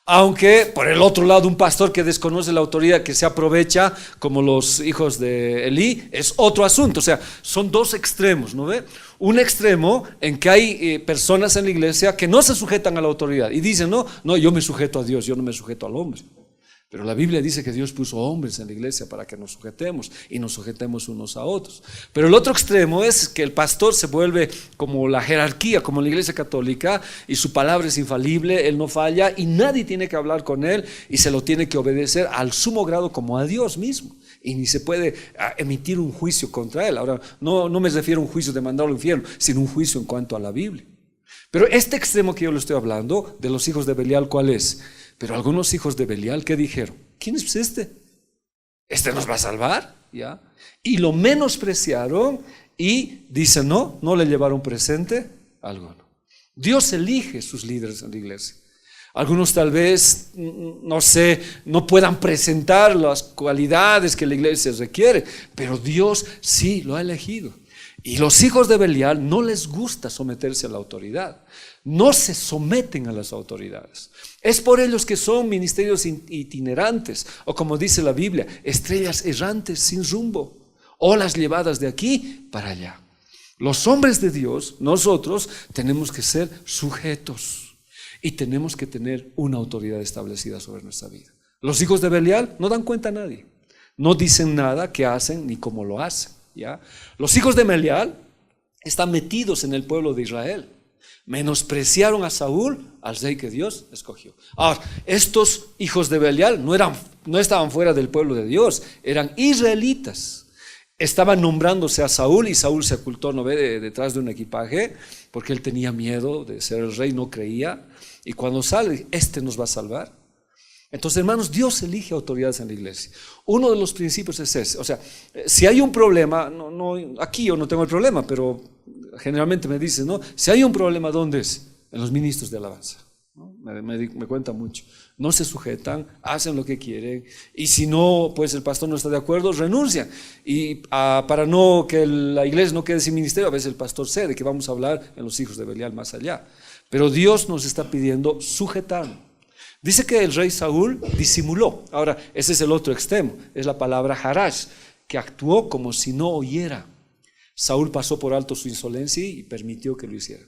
Aunque por el otro lado un pastor que desconoce la autoridad, que se aprovecha como los hijos de Elí, es otro asunto. O sea, son dos extremos, ¿no ve? Un extremo en que hay personas en la iglesia que no se sujetan a la autoridad y dicen, no, yo me sujeto a Dios, yo no me sujeto al hombre. Pero la Biblia dice que Dios puso hombres en la iglesia para que nos sujetemos y nos sujetemos unos a otros. Pero el otro extremo es que el pastor se vuelve como la jerarquía, como en la iglesia católica, y su palabra es infalible, él no falla y nadie tiene que hablar con él y se lo tiene que obedecer al sumo grado como a Dios mismo. Y ni se puede emitir un juicio contra él. Ahora, no me refiero a un juicio de mandarlo al infierno, sino un juicio en cuanto a la Biblia. Pero este extremo que yo le estoy hablando, de los hijos de Belial, ¿cuál es? Pero algunos hijos de Belial, ¿qué dijeron? ¿Quién es este? ¿Este nos va a salvar? ¿Ya? Y lo menospreciaron y dicen, no le llevaron presente alguno. Dios elige sus líderes en la iglesia. Algunos tal vez, no puedan presentar las cualidades que la iglesia requiere, pero Dios sí lo ha elegido. Y los hijos de Belial no les gusta someterse a la autoridad, no se someten a las autoridades. Es por ellos que son ministerios itinerantes, o como dice la Biblia, estrellas errantes sin rumbo, olas llevadas de aquí para allá. Los hombres de Dios, nosotros, tenemos que ser sujetos y tenemos que tener una autoridad establecida sobre nuestra vida. Los hijos de Belial no dan cuenta a nadie, no dicen nada qué hacen ni cómo lo hacen, ¿ya? Los hijos de Belial están metidos en el pueblo de Israel, menospreciaron a Saúl, al rey que Dios escogió. Ahora, estos hijos de Belial no estaban fuera del pueblo de Dios, eran israelitas. Estaban nombrándose a Saúl y Saúl se ocultó, ¿no ve?, detrás de un equipaje, porque él tenía miedo de ser el rey, no creía. Y cuando sale, nos va a salvar. Entonces, hermanos, Dios elige autoridades en la iglesia. Uno de los principios es ese. O sea, si hay un problema, aquí yo no tengo el problema, pero generalmente me dicen, ¿no? Si hay un problema, ¿dónde es? En los ministros de alabanza, ¿no? Me cuenta mucho. No se sujetan, hacen lo que quieren, y si no, pues el pastor no está de acuerdo, renuncian. Y para no que la iglesia no quede sin ministerio, a veces el pastor cede, que vamos a hablar en los hijos de Belial más allá. Pero Dios nos está pidiendo sujetarnos. Dice que el rey Saúl disimuló. Ahora, ese es el otro extremo, es la palabra harash, que actuó como si no oyera. Saúl pasó por alto su insolencia y permitió que lo hiciera.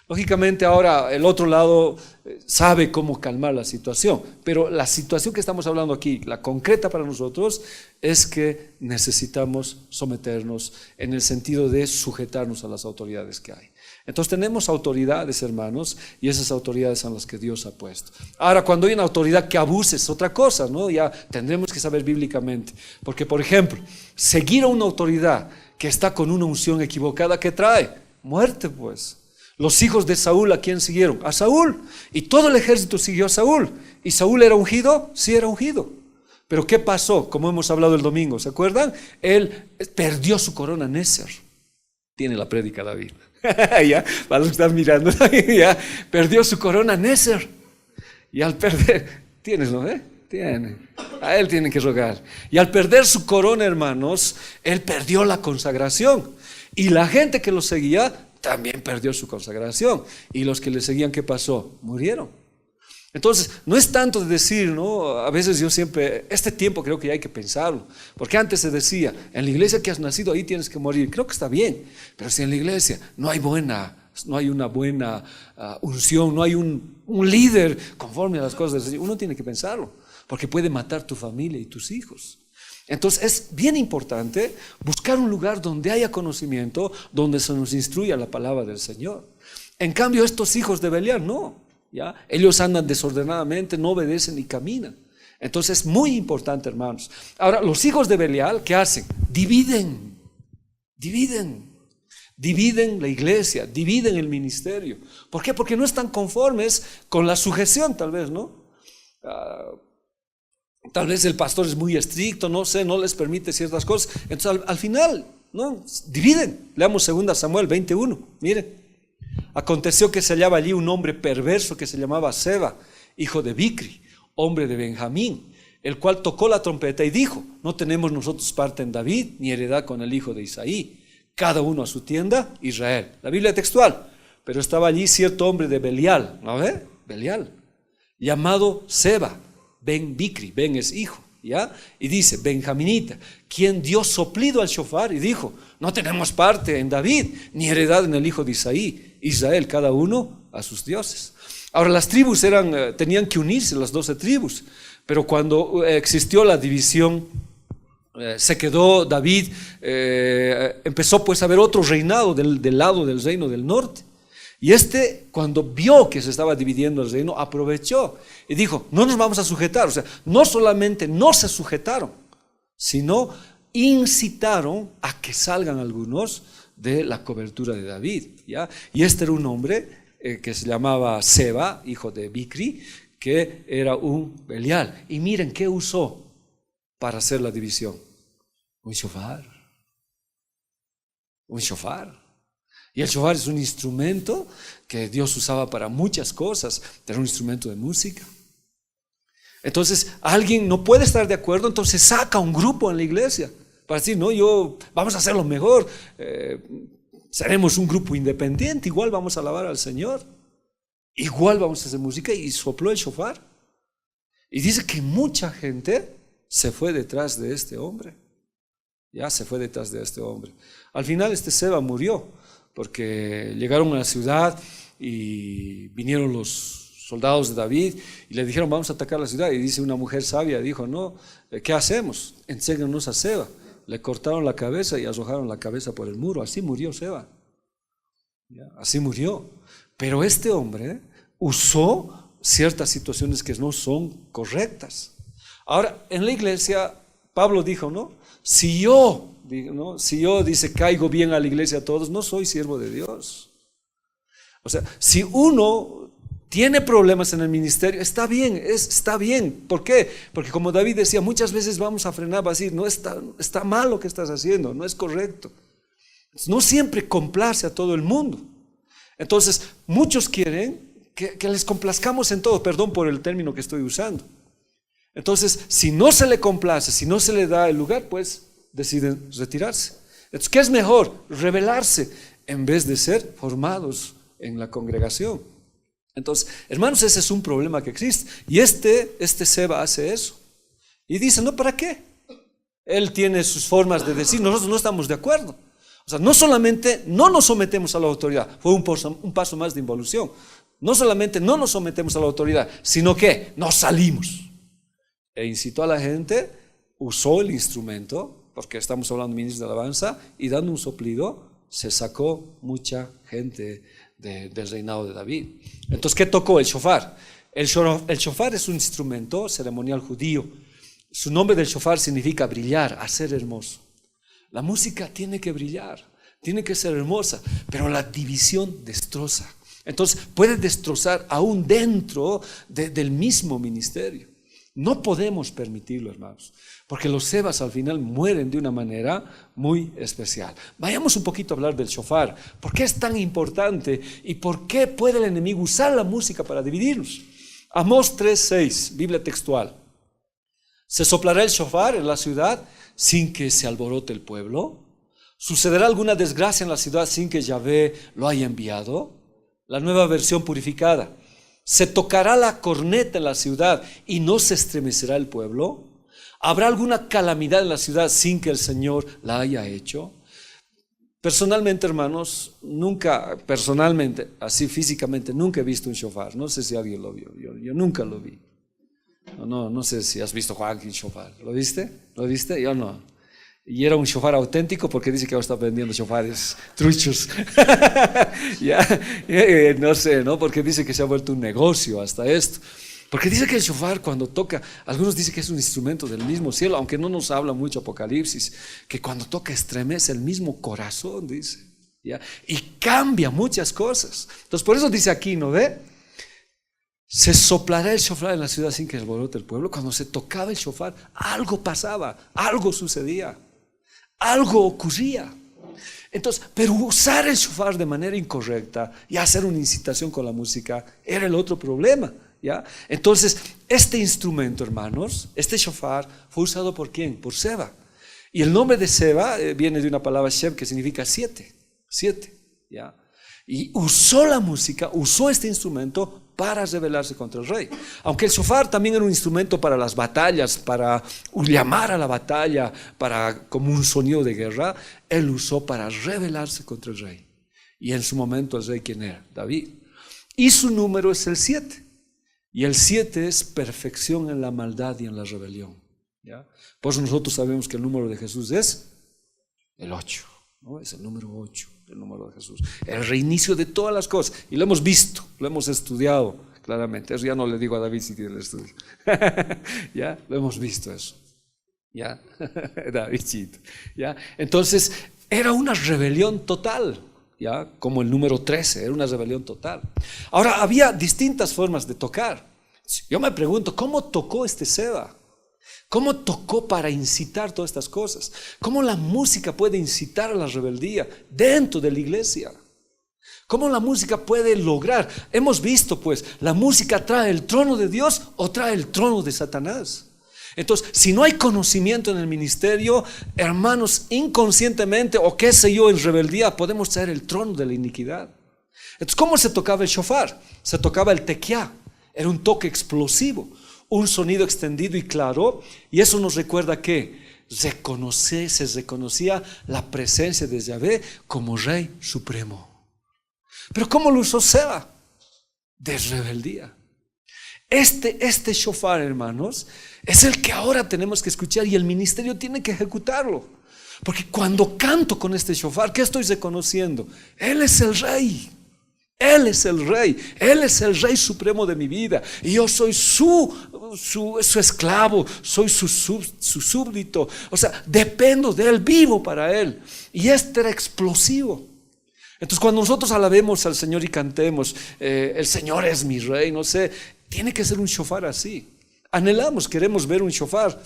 Lógicamente ahora el otro lado sabe cómo calmar la situación, pero la situación que estamos hablando aquí, la concreta para nosotros, es que necesitamos someternos en el sentido de sujetarnos a las autoridades que hay. Entonces tenemos autoridades, hermanos, y esas autoridades son las que Dios ha puesto. Ahora, cuando hay una autoridad que abuse es otra cosa, ¿no? Ya tendremos que saber bíblicamente, porque por ejemplo, seguir a una autoridad que está con una unción equivocada, ¿qué trae? Muerte, pues. Los hijos de Saúl, ¿a quién siguieron? A Saúl. Y todo el ejército siguió a Saúl. ¿Y Saúl era ungido? Sí, era ungido. Pero ¿qué pasó? Como hemos hablado el domingo, ¿se acuerdan? Él perdió su corona Nézer. Tiene la prédica David. Ya, para los que están mirando, ya, perdió su corona Nézer. Y al perder, tienes, ¿no? Tiene. A él tienen que rogar. Y al perder su corona, hermanos, él perdió la consagración. Y la gente que lo seguía también perdió su consagración. Y los que le seguían, ¿qué pasó? Murieron. Entonces, no es tanto de decir, ¿no? A veces yo siempre, este tiempo creo que ya hay que pensarlo. Porque antes se decía, en la iglesia que has nacido, ahí tienes que morir. Creo que está bien. Pero si en la iglesia no hay una buena unción, no hay un líder conforme a las cosas del Señor, uno tiene que pensarlo. Porque puede matar tu familia y tus hijos. Entonces es bien importante buscar un lugar donde haya conocimiento, donde se nos instruya la palabra del Señor. En cambio, estos hijos de Belial no, ¿ya? Ellos andan desordenadamente, no obedecen ni caminan. Entonces es muy importante, hermanos. Ahora, los hijos de Belial, ¿qué hacen? Dividen la iglesia, dividen el ministerio. ¿Por qué? Porque no están conformes con la sujeción, tal vez, ¿no? Tal vez el pastor es muy estricto, no sé, no les permite ciertas cosas. Entonces al final, ¿no? Dividen. Leamos 2 Samuel 21. Miren, aconteció que se hallaba allí un hombre perverso que se llamaba Seba, hijo de Bicri, hombre de Benjamín, el cual tocó la trompeta y dijo: no tenemos nosotros parte en David, ni heredad con el hijo de Isaí, cada uno a su tienda, Israel. La Biblia textual. Pero estaba allí cierto hombre de Belial, ¿no ve? Belial, llamado Seba, Ben Bicri, Ben es hijo, ¿ya? Y dice, benjaminita, quien dio soplido al shofar y dijo: no tenemos parte en David, ni heredad en el hijo de Isaí, Israel, cada uno a sus dioses. Ahora las tribus tenían que unirse, las 12 tribus, pero cuando existió la división, se quedó David, empezó pues a haber otro reinado del lado del reino del norte. Y cuando vio que se estaba dividiendo el reino, aprovechó y dijo: no nos vamos a sujetar. O sea, no solamente no se sujetaron, sino incitaron a que salgan algunos de la cobertura de David, ¿ya? Y era un hombre que se llamaba Seba, hijo de Bicri, que era un Belial. Y miren qué usó para hacer la división: un shofar. Un shofar. Y el shofar es un instrumento que Dios usaba para muchas cosas. Era un instrumento de música. Entonces, alguien no puede estar de acuerdo, entonces saca un grupo en la iglesia para decir: no, vamos a hacerlo mejor. Seremos un grupo independiente, igual vamos a alabar al Señor. Igual vamos a hacer música, y sopló el shofar. Y dice que mucha gente se fue detrás de este hombre. Ya se fue detrás de este hombre. Al final Seba murió, porque llegaron a la ciudad y vinieron los soldados de David y le dijeron, vamos a atacar la ciudad. Y dice una mujer sabia, dijo, no, ¿qué hacemos? Enséñanos a Seba. Le cortaron la cabeza y arrojaron la cabeza por el muro. Así murió Seba. Así murió. Pero este hombre usó ciertas situaciones que no son correctas. Ahora, en la iglesia, Pablo dijo, ¿no? Si yo, dice, caigo bien a la iglesia a todos, no soy siervo de Dios. O sea, si uno tiene problemas en el ministerio, está bien, está bien. ¿Por qué? Porque como David decía, muchas veces vamos a frenar, va a decir, no está mal lo que estás haciendo, no es correcto. No siempre complace a todo el mundo. Entonces, muchos quieren que les complazcamos en todo, perdón por el término que estoy usando. Entonces, si no se le complace, si no se le da el lugar, pues deciden retirarse. Entonces, ¿qué es mejor? Rebelarse en vez de ser formados en la congregación. Entonces, hermanos, ese es un problema que existe. Y este Seba hace eso. Y dice, no, ¿para qué? Él tiene sus formas de decir, nosotros no estamos de acuerdo. O sea, no solamente no nos sometemos a la autoridad, fue un paso más de involución. No solamente no nos sometemos a la autoridad, sino que nos salimos. E incitó a la gente, usó el instrumento, porque estamos hablando de ministros de alabanza, y dando un soplido, se sacó mucha gente del reinado de David. Entonces, ¿qué tocó? El shofar. El shofar es un instrumento ceremonial judío. Su nombre del shofar significa brillar, hacer hermoso. La música tiene que brillar, tiene que ser hermosa, pero la división destroza. Entonces puede destrozar aún dentro del mismo ministerio. No podemos permitirlo, hermanos, porque los sebas al final mueren de una manera muy especial. Vayamos un poquito a hablar del shofar. ¿Por qué es tan importante y por qué puede el enemigo usar la música para dividirnos? Amós 3:6, Biblia textual. ¿Se soplará el shofar en la ciudad sin que se alborote el pueblo? ¿Sucederá alguna desgracia en la ciudad sin que Yahvé lo haya enviado? La nueva versión purificada. ¿Se tocará la corneta en la ciudad y no se estremecerá el pueblo? ¿Habrá alguna calamidad en la ciudad sin que el Señor la haya hecho? Personalmente, hermanos, así físicamente, nunca he visto un shofar. No sé si alguien lo vio, yo nunca lo vi. No sé si has visto Joaquín shofar. ¿Lo viste? ¿Lo viste? Yo no. Y era un shofar auténtico porque dice que ahora está vendiendo shofares truchos. No sé, ¿no? Porque dice que se ha vuelto un negocio hasta esto. Porque dice que el shofar cuando toca, algunos dicen que es un instrumento del mismo cielo, aunque no nos habla mucho Apocalipsis, que cuando toca estremece el mismo corazón, dice. ¿Ya? Y cambia muchas cosas. Entonces por eso dice aquí, ¿no ve? Se soplará el shofar en la ciudad sin que alborote el pueblo. Cuando se tocaba el shofar, algo pasaba, algo sucedía, algo ocurría. Entonces, pero usar el shofar de manera incorrecta y hacer una incitación con la música era el otro problema, ¿ya? Entonces, este instrumento, hermanos, este shofar fue usado ¿por quién? Por Seba. Y el nombre de Seba viene de una palabra Sheb que significa siete, ¿ya? Y usó la música, usó este instrumento para rebelarse contra el rey. Aunque el shofar también era un instrumento para las batallas, para llamar a la batalla, como un sonido de guerra, él usó para rebelarse contra el rey. Y en su momento el rey, ¿quién era? David. Y su número es el 7. Y el 7 es perfección en la maldad y en la rebelión, ¿ya? Por eso nosotros sabemos que el número de Jesús es el 8, ¿no? Es el número 8. El número de Jesús, el reinicio de todas las cosas, y lo hemos visto, lo hemos estudiado claramente. Eso ya no le digo a David si tiene el estudio. Ya lo hemos visto eso, ya. Davidcito, ya. Entonces era una rebelión total, ya, como el número 13, era una rebelión total. Ahora había distintas formas de tocar. Yo me pregunto, ¿cómo tocó este Seba? ¿Cómo tocó para incitar todas estas cosas? ¿Cómo la música puede incitar a la rebeldía dentro de la iglesia? ¿Cómo la música puede lograr? Hemos visto pues, la música trae el trono de Dios o trae el trono de Satanás. Entonces, si no hay conocimiento en el ministerio, hermanos, inconscientemente o qué sé yo, en rebeldía, podemos traer el trono de la iniquidad. Entonces, ¿cómo se tocaba el shofar? Se tocaba el tequiá, era un toque explosivo, un sonido extendido y claro, y eso nos recuerda que se reconocía la presencia de Yahvé como Rey Supremo. Pero ¿cómo lo usó Seba? De rebeldía. Este shofar, hermanos, es el que ahora tenemos que escuchar y el ministerio tiene que ejecutarlo. Porque cuando canto con este shofar, ¿qué estoy reconociendo? Él es el rey. Él es el rey. Él es el rey supremo de mi vida. Y yo soy su esclavo, soy su súbdito. O sea, dependo de él, vivo para él. Y este era explosivo. Entonces cuando nosotros alabemos al Señor y cantemos, el Señor es mi rey, no sé, tiene que ser un shofar así. Anhelamos, queremos ver un shofar,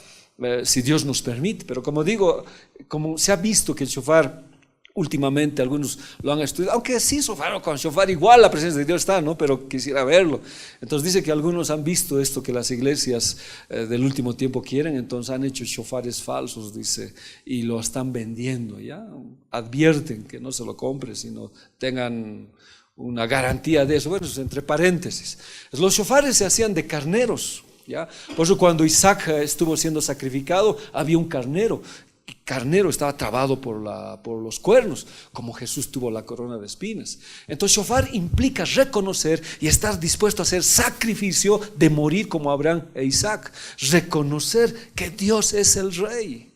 si Dios nos permite, pero como digo, como se ha visto que el shofar últimamente algunos lo han estudiado, aunque sí, shofar o con shofar igual la presencia de Dios está, ¿no? Pero quisiera verlo. Entonces dice que algunos han visto esto que las iglesias del último tiempo quieren, entonces han hecho shofares falsos, dice, y lo están vendiendo, ¿ya? Advierten que no se lo compre, sino tengan una garantía de eso. Bueno, eso es entre paréntesis. Los shofares se hacían de carneros, ¿ya? Por eso cuando Isaac estuvo siendo sacrificado, había un carnero. El carnero estaba trabado por los cuernos, como Jesús tuvo la corona de espinas. Entonces shofar implica reconocer y estar dispuesto a hacer sacrificio de morir como Abraham e Isaac. Reconocer que Dios es el rey.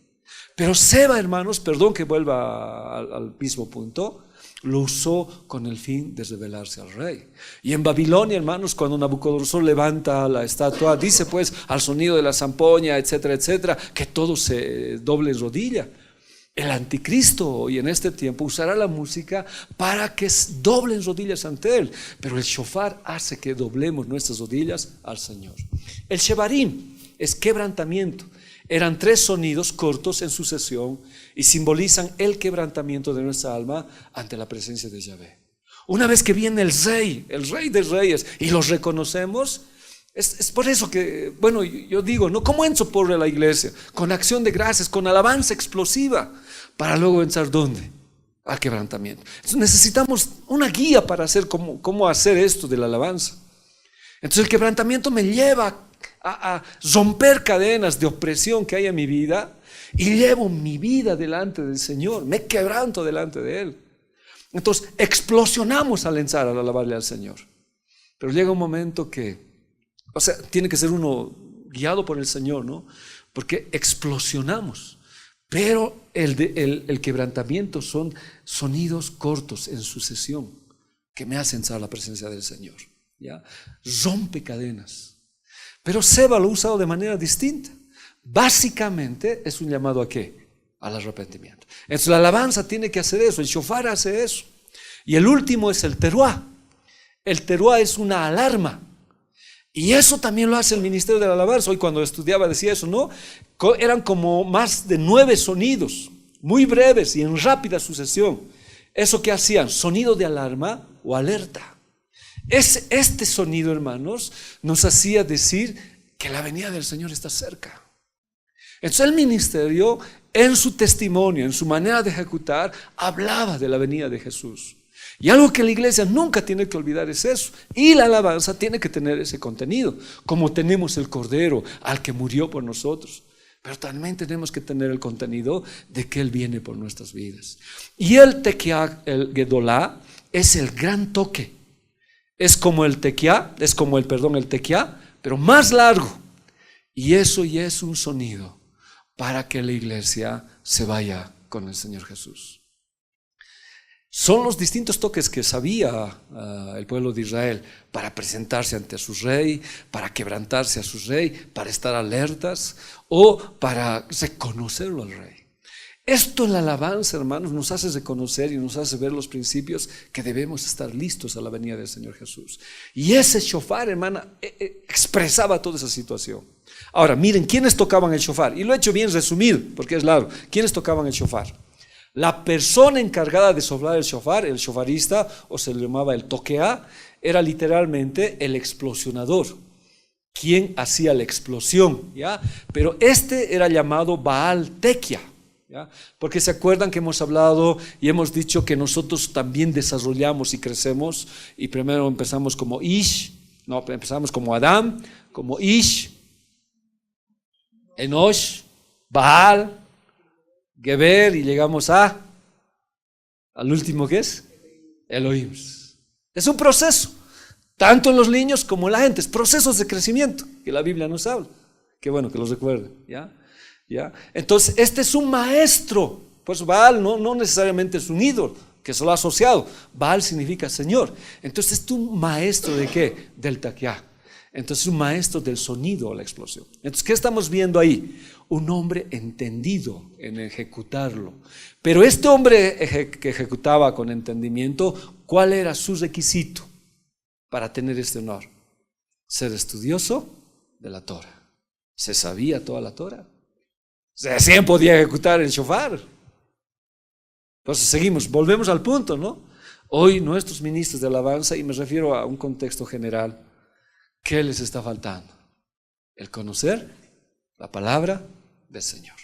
Pero Seba, hermanos, perdón que vuelva al mismo punto, lo usó con el fin de revelarse al rey. Y en Babilonia, hermanos, cuando Nabucodonosor levanta la estatua, dice pues al sonido de la zampoña, etcétera, etcétera, que todo se doble en rodilla. El anticristo hoy en este tiempo usará la música para que doblen rodillas ante él, pero el shofar hace que doblemos nuestras rodillas al Señor. El shevarim es quebrantamiento. Eran 3 sonidos cortos en sucesión y simbolizan el quebrantamiento de nuestra alma ante la presencia de Yahvé. Una vez que viene el rey de reyes, y los reconocemos, es por eso que, bueno, yo digo, ¿no? ¿Cómo entro por la iglesia? Con acción de gracias, con alabanza explosiva, para luego entrar ¿dónde? Al quebrantamiento. Entonces necesitamos una guía para hacer cómo hacer esto de la alabanza. Entonces el quebrantamiento me lleva a romper cadenas de opresión que hay en mi vida y llevo mi vida delante del Señor, me quebranto delante de Él. Entonces explosionamos al entrar al alabarle al Señor, pero llega un momento que, o sea, tiene que ser uno guiado por el Señor, ¿no? Porque explosionamos, pero el quebrantamiento son sonidos cortos en sucesión que me hacen entrar a la presencia del Señor, ¿ya? Rompe cadenas. Pero Seba lo ha usado de manera distinta. Básicamente es un llamado ¿a qué? Al arrepentimiento. Entonces la alabanza tiene que hacer eso, el shofar hace eso. Y el último es el teruá. El teruá es una alarma. Y eso también lo hace el ministerio de la alabanza. Hoy cuando estudiaba decía eso, ¿no? Eran como más de 9 sonidos, muy breves y en rápida sucesión. ¿Eso qué hacían? Sonido de alarma o alerta. Este sonido, hermanos, nos hacía decir que la venida del Señor está cerca. Entonces el ministerio, en su testimonio, en su manera de ejecutar, hablaba de la venida de Jesús. Y algo que la iglesia nunca tiene que olvidar es eso. Y la alabanza tiene que tener ese contenido, como tenemos el Cordero al que murió por nosotros. Pero también tenemos que tener el contenido de que Él viene por nuestras vidas. Y el tequiá, el gedolá, es el gran toque. Es como el tequiá, el tequiá, pero más largo. Y eso ya es un sonido para que la iglesia se vaya con el Señor Jesús. Son los distintos toques que sabía el pueblo de Israel para presentarse ante su rey, para quebrantarse a su rey, para estar alertas o para reconocerlo al rey. Esto en la alabanza, hermanos, nos hace reconocer y nos hace ver los principios que debemos estar listos a la venida del Señor Jesús. Y ese shofar, hermana, expresaba toda esa situación. Ahora, miren, ¿quiénes tocaban el shofar? Y lo he hecho bien resumido, porque es largo. ¿Quiénes tocaban el shofar? La persona encargada de soplar el shofar, el shofarista, o se le llamaba el toqueá, era literalmente el explosionador. ¿Quién hacía la explosión? ¿Ya? Pero este era llamado Baal Tequia. ¿Ya? Porque se acuerdan que hemos hablado y hemos dicho que nosotros también desarrollamos y crecemos, y primero empezamos como empezamos como Adán, como Ish, Enosh, Baal, Geber, y llegamos al último, ¿qué es? Elohim. Es un proceso, tanto en los niños como en la gente. Es procesos de crecimiento que la Biblia nos habla. Qué bueno que los recuerde. ¿Ya? Entonces, este es un maestro. Pues Baal no necesariamente es un ídolo, que se lo ha asociado. Baal significa Señor. Entonces, es un maestro ¿de qué? Del taquiá. Entonces, un maestro del sonido o la explosión. Entonces, ¿qué estamos viendo ahí? Un hombre entendido en ejecutarlo. Pero este hombre que ejecutaba con entendimiento, ¿cuál era su requisito para tener este honor? Ser estudioso de la Torah. ¿Se sabía toda la Torah? O sea, ¿quién podía ejecutar el shofar? Entonces seguimos, volvemos al punto, ¿no? Hoy nuestros ministros de alabanza, y me refiero a un contexto general, ¿qué les está faltando? El conocer la palabra del Señor.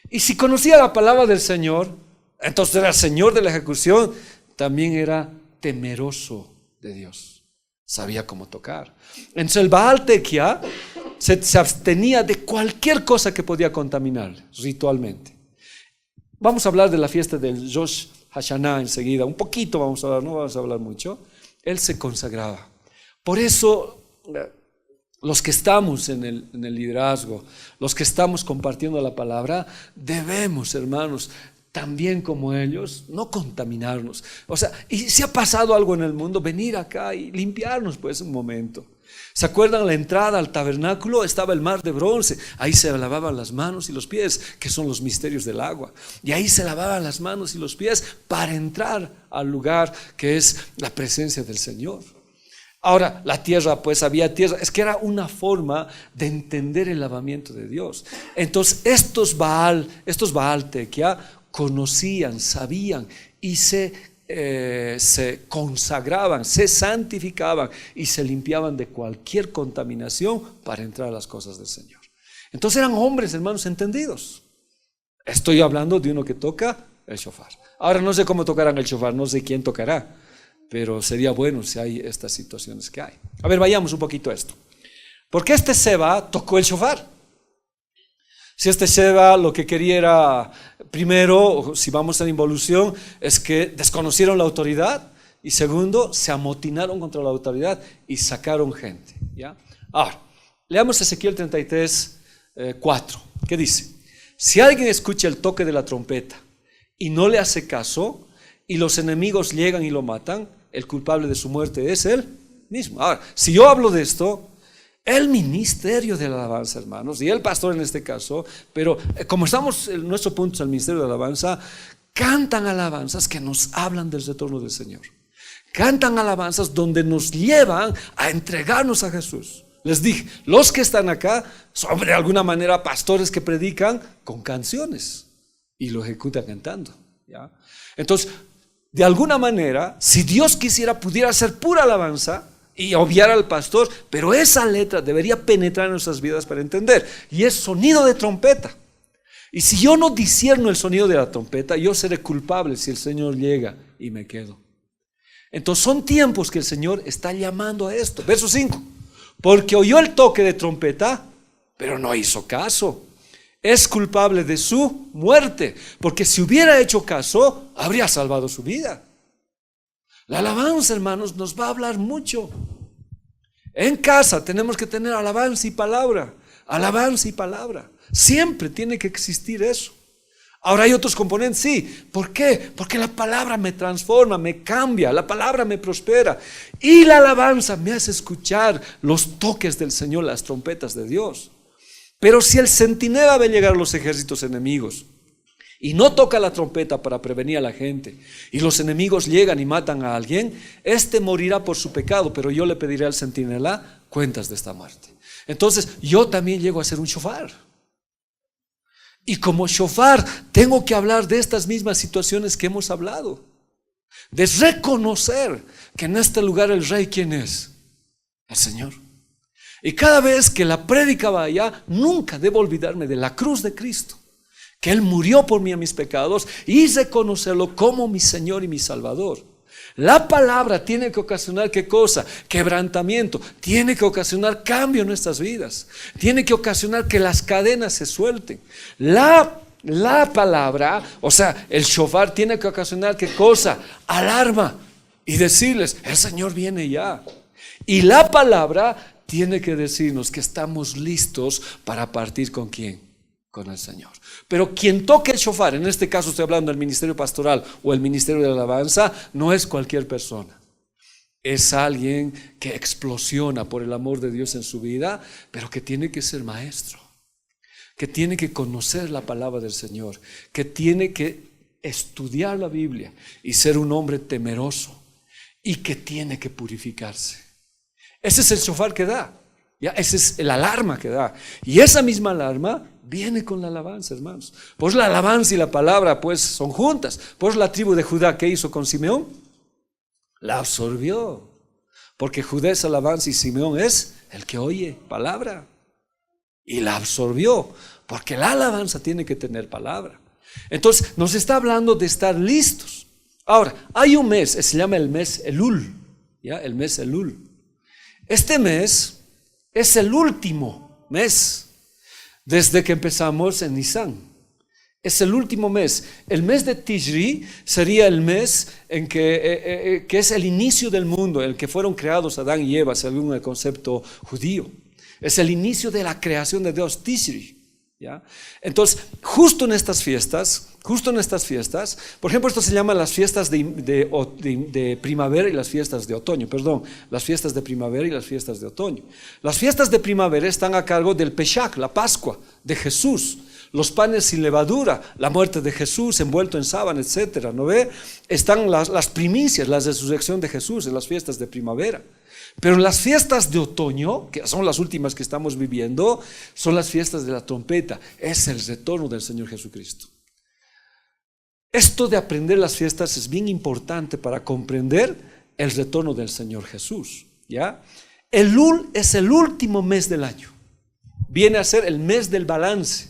Y si conocía la palabra del Señor, entonces era Señor de la ejecución, también era temeroso de Dios. Sabía cómo tocar. Entonces el Baal Tequia se abstenía de cualquier cosa que podía contaminarle ritualmente. Vamos a hablar de la fiesta del Rosh Hashanah enseguida, un poquito vamos a hablar, no vamos a hablar mucho. Él se consagraba. Por eso los que estamos en el liderazgo, los que estamos compartiendo la palabra, debemos, hermanos, también como ellos, no contaminarnos. O sea, y si ha pasado algo en el mundo, venir acá y limpiarnos pues un momento. ¿Se acuerdan la entrada al tabernáculo? Estaba el mar de bronce, ahí se lavaban las manos y los pies, que son los misterios del agua. Y ahí se lavaban las manos y los pies para entrar al lugar que es la presencia del Señor. Ahora, la tierra, pues había tierra, es que era una forma de entender el lavamiento de Dios. Entonces, estos Baal Tequia conocían, sabían y se consagraban, se santificaban y se limpiaban de cualquier contaminación para entrar a las cosas del Señor. Entonces eran hombres, hermanos, entendidos. Estoy hablando de uno que toca el shofar. Ahora no sé cómo tocarán el shofar, no sé quién tocará, pero sería bueno si hay estas situaciones que hay. A ver, vayamos un poquito a esto. ¿Por qué este Seba tocó el shofar? Si este Seba lo que quería era, primero, si vamos a la involución, es que desconocieron la autoridad, y segundo, se amotinaron contra la autoridad y sacaron gente. ¿Ya? Ahora, leamos Ezequiel 33, 4. ¿Qué dice? Si alguien escucha el toque de la trompeta y no le hace caso, y los enemigos llegan y lo matan, el culpable de su muerte es él mismo. Ahora, si yo hablo de esto, el ministerio de la alabanza, hermanos, y el pastor en este caso, pero como estamos en nuestro punto es el ministerio de la alabanza, cantan alabanzas que nos hablan del retorno del Señor. Cantan alabanzas donde nos llevan a entregarnos a Jesús. Les dije, los que están acá son de alguna manera pastores que predican con canciones y lo ejecutan cantando. ¿Ya? Entonces, de alguna manera, si Dios quisiera, pudiera ser pura alabanza y obviar al pastor, pero esa letra debería penetrar en nuestras vidas para entender, y es sonido de trompeta. Y si yo no discierno el sonido de la trompeta, yo seré culpable si el Señor llega y me quedo. Entonces son tiempos que el Señor está llamando a esto. Verso 5, porque oyó el toque de trompeta, pero no hizo caso. Es culpable de su muerte, porque si hubiera hecho caso, habría salvado su vida. La alabanza, hermanos, nos va a hablar mucho. En casa tenemos que tener alabanza y palabra. Alabanza y palabra. Siempre tiene que existir eso. Ahora hay otros componentes, sí. ¿Por qué? Porque la palabra me transforma, me cambia, la palabra me prospera. Y la alabanza me hace escuchar los toques del Señor, las trompetas de Dios. Pero si el centinela ve llegar los ejércitos enemigos y no toca la trompeta para prevenir a la gente, y los enemigos llegan y matan a alguien, este morirá por su pecado, pero yo le pediré al centinela cuentas de esta muerte. Entonces yo también llego a ser un shofar, y como shofar tengo que hablar de estas mismas situaciones que hemos hablado, de reconocer que en este lugar el rey, ¿quién es? El Señor. Y cada vez que la prédica vaya, nunca debo olvidarme de la cruz de Cristo, que Él murió por mí a mis pecados, y reconocerlo como mi Señor y mi Salvador. La palabra tiene que ocasionar ¿qué cosa? Quebrantamiento, tiene que ocasionar cambio en nuestras vidas, tiene que ocasionar que las cadenas se suelten. La palabra, o sea, el shofar tiene que ocasionar ¿qué cosa? Alarma. y decirles, el Señor viene ya. Y la palabra tiene que decirnos que estamos listos para partir ¿con quién? Con el Señor. Pero quien toque el shofar, en este caso estoy hablando del ministerio pastoral o el ministerio de la alabanza, no es cualquier persona. Es alguien que explosiona por el amor de Dios en su vida, pero que tiene que ser maestro, que tiene que conocer la palabra del Señor, que tiene que estudiar la Biblia y ser un hombre temeroso y que tiene que purificarse. Ese es el shofar que da, ¿ya? Esa es la alarma que da. Y esa misma alarma viene con la alabanza, hermanos. Pues la alabanza y la palabra pues son juntas. Pues la tribu de Judá, ¿qué hizo con Simeón? La absorbió, porque Judá es alabanza y Simeón es el que oye palabra, y la absorbió, porque la alabanza tiene que tener palabra. Entonces nos está hablando de estar listos. Ahora, hay un mes, se llama el mes Elul, ¿ya? El mes Elul. Este mes es el último mes desde que empezamos en Nisan. Es el último mes. El mes de Tishri sería el mes en que es el inicio del mundo, en el que fueron creados Adán y Eva, según el concepto judío. Es el inicio de la creación de Dios, Tishri, ¿ya? Entonces, justo en estas fiestas, por ejemplo, esto se llama las fiestas de primavera y las fiestas de otoño, las fiestas de primavera y las fiestas de otoño. Las fiestas de primavera están a cargo del Pesach, la Pascua de Jesús. Los panes sin levadura, la muerte de Jesús envuelto en sábana, etcétera, ¿no ve? Están las primicias, la resurrección de Jesús en las fiestas de primavera. Pero en las fiestas de otoño, que son las últimas que estamos viviendo, son las fiestas de la trompeta. Es el retorno del Señor Jesucristo. Esto de aprender las fiestas es bien importante para comprender el retorno del Señor Jesús, ¿ya? Elul es el último mes del año. Viene a ser el mes del balance.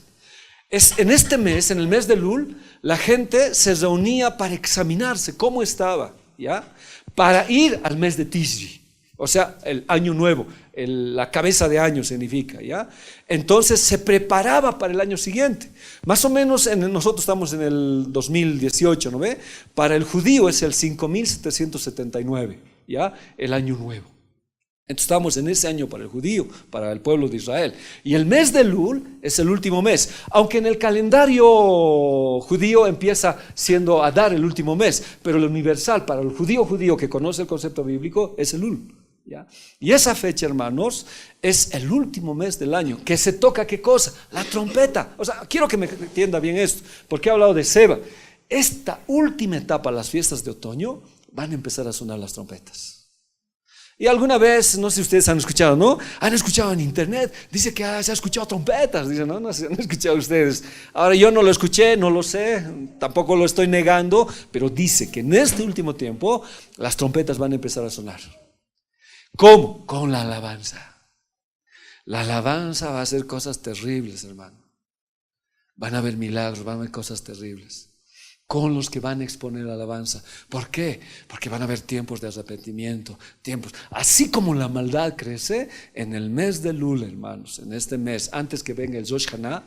En este mes, en el mes de Elul, la gente se reunía para examinarse cómo estaba, ¿ya? Para ir al mes de Tishri, o sea, el año nuevo, la cabeza de año significa, ¿ya? Entonces se preparaba para el año siguiente. Más o menos nosotros estamos en el 2018, ¿no ve? Para el judío es el 5779, ¿ya? El año nuevo. Entonces estamos en ese año para el judío, para el pueblo de Israel. Y el mes de Elul es el último mes, aunque en el calendario judío empieza siendo Adar el último mes, pero el universal para el judío que conoce el concepto bíblico es Elul, ¿ya? Y esa fecha, hermanos, es el último mes del año, que se toca ¿qué cosa? La trompeta. O sea, quiero que me entienda bien esto, porque he hablado de Seba. Esta última etapa, las fiestas de otoño, van a empezar a sonar las trompetas. Y alguna vez, no sé si ustedes han escuchado, ¿no? Han escuchado en internet, dice que se ha escuchado trompetas. Dicen, no han escuchado ustedes. Ahora yo no lo escuché, no lo sé, tampoco lo estoy negando, pero dice que en este último tiempo las trompetas van a empezar a sonar. ¿Cómo? Con la alabanza. La alabanza va a hacer cosas terribles, hermano. Van a haber milagros, van a haber cosas terribles con los que van a exponer la alabanza. ¿Por qué? Porque van a haber tiempos de arrepentimiento, tiempos. Así como la maldad crece, en el mes de Elul, hermanos, en este mes, antes que venga el Rosh Hashanah,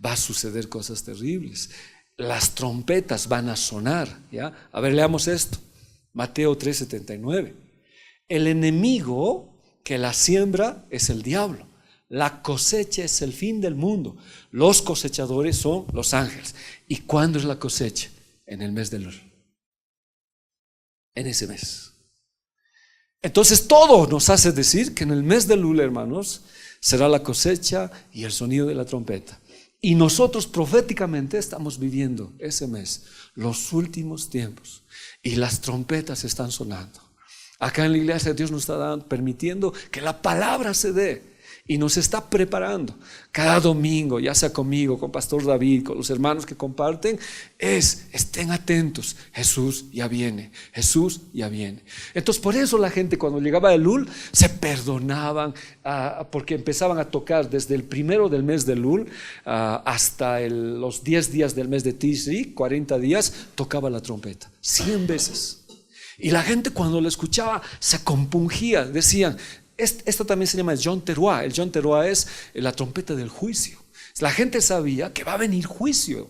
va a suceder cosas terribles. Las trompetas van a sonar, ¿ya? A ver, leamos esto. Mateo 3:79. El enemigo que la siembra es el diablo. La cosecha es el fin del mundo. Los cosechadores son los ángeles. ¿Y cuándo es la cosecha? En el mes de Elul. En ese mes. Entonces todo nos hace decir que en el mes de Elul, hermanos, será la cosecha y el sonido de la trompeta. Y nosotros proféticamente estamos viviendo ese mes, los últimos tiempos. Y las trompetas están sonando. Acá en la iglesia Dios nos está permitiendo que la palabra se dé. Y nos está preparando cada domingo, ya sea conmigo, con Pastor David, con los hermanos que comparten, estén atentos, Jesús ya viene, Jesús ya viene. Entonces por eso la gente cuando llegaba a Elul se perdonaban, porque empezaban a tocar desde el primero del mes de Elul hasta los 10 días del mes de Tishri, 40 días, tocaba la trompeta, 100 veces. Y la gente cuando lo escuchaba se compungía, decían, esto también se llama el Yom Teruah. El Yom Teruah es la trompeta del juicio. La gente sabía que va a venir juicio.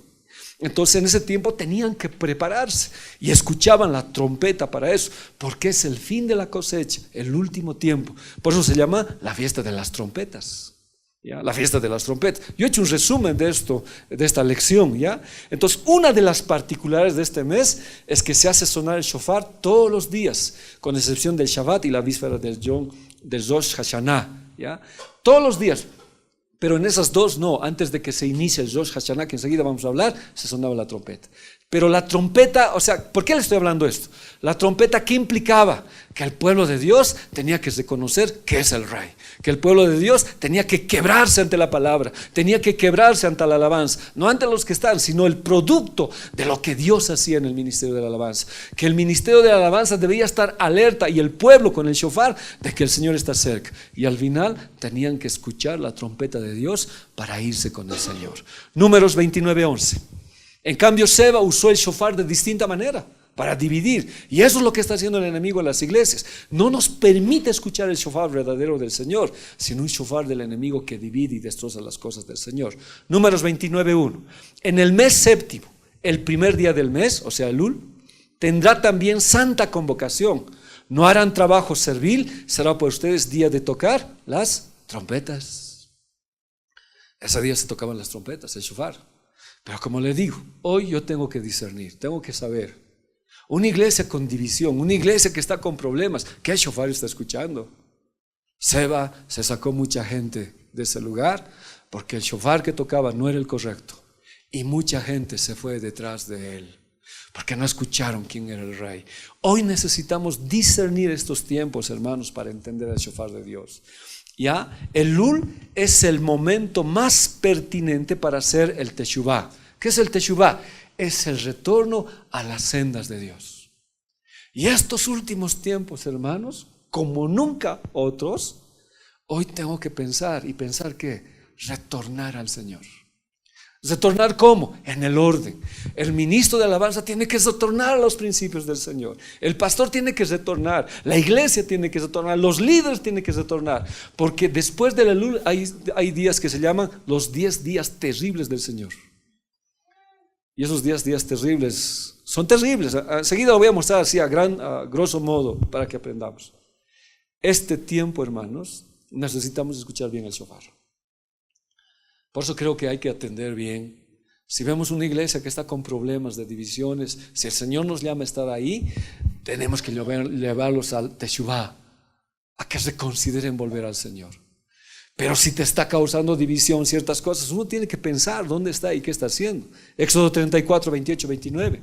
Entonces en ese tiempo tenían que prepararse y escuchaban la trompeta para eso, porque es el fin de la cosecha, el último tiempo. Por eso se llama la fiesta de las trompetas, ¿ya? La fiesta de las trompetas. Yo he hecho un resumen de esto, de esta lección, ¿ya? Entonces una de las particulares de este mes es que se hace sonar el shofar todos los días, con excepción del Shabbat y la víspera del Rosh Hashanah, ¿ya? Todos los días. Pero en esas dos no, antes de que se inicie el Rosh Hashanah, que enseguida vamos a hablar, se sonaba la trompeta. Pero la trompeta, o sea, ¿por qué le estoy hablando esto? La trompeta, ¿qué implicaba? Que el pueblo de Dios tenía que reconocer que es el Rey, que el pueblo de Dios tenía que quebrarse ante la palabra, tenía que quebrarse ante la alabanza, no ante los que están, sino el producto de lo que Dios hacía en el ministerio de la alabanza, que el ministerio de la alabanza debía estar alerta y el pueblo con el shofar de que el Señor está cerca, y al final tenían que escuchar la trompeta de Dios para irse con el Señor. Números 29:11. En cambio, Seba usó el shofar de distinta manera para dividir, y eso es lo que está haciendo el enemigo en las iglesias. No nos permite escuchar el shofar verdadero del Señor, sino un shofar del enemigo que divide y destroza las cosas del Señor. Números 29:1. En el mes séptimo, el primer día del mes, o sea, Elul, tendrá también santa convocación. No harán trabajo servil, será para ustedes día de tocar las trompetas. Ese día se tocaban las trompetas, el shofar. Pero como le digo, hoy yo tengo que discernir, tengo que saber. Una iglesia con división, una iglesia que está con problemas, ¿qué shofar está escuchando? Seba se sacó mucha gente de ese lugar porque el shofar que tocaba no era el correcto. Y mucha gente se fue detrás de él porque no escucharon quién era el Rey. Hoy necesitamos discernir estos tiempos, hermanos, para entender el shofar de Dios. ¿Ya? El Elul es el momento más pertinente para hacer el Teshuvah. ¿Qué es el Teshuvah? Es el retorno a las sendas de Dios. Y estos últimos tiempos, hermanos, como nunca otros, hoy tengo que pensar, y pensar que retornar al Señor. ¿Retornar cómo? En el orden. El ministro de alabanza tiene que retornar a los principios del Señor. El pastor tiene que retornar. La iglesia tiene que retornar. Los líderes tienen que retornar. Porque después del Elul hay días que se llaman los 10 días terribles del Señor. Y esos 10 días terribles son terribles. Enseguida lo voy a mostrar así a grosso modo para que aprendamos. Este tiempo, hermanos, necesitamos escuchar bien el shofar. Por eso creo que hay que atender bien. Si vemos una iglesia que está con problemas de divisiones, si el Señor nos llama a estar ahí, tenemos que llevarlos al Teshuvah, a que reconsideren volver al Señor. Pero si te está causando división ciertas cosas, uno tiene que pensar dónde está y qué está haciendo. Éxodo 34, 28, 29.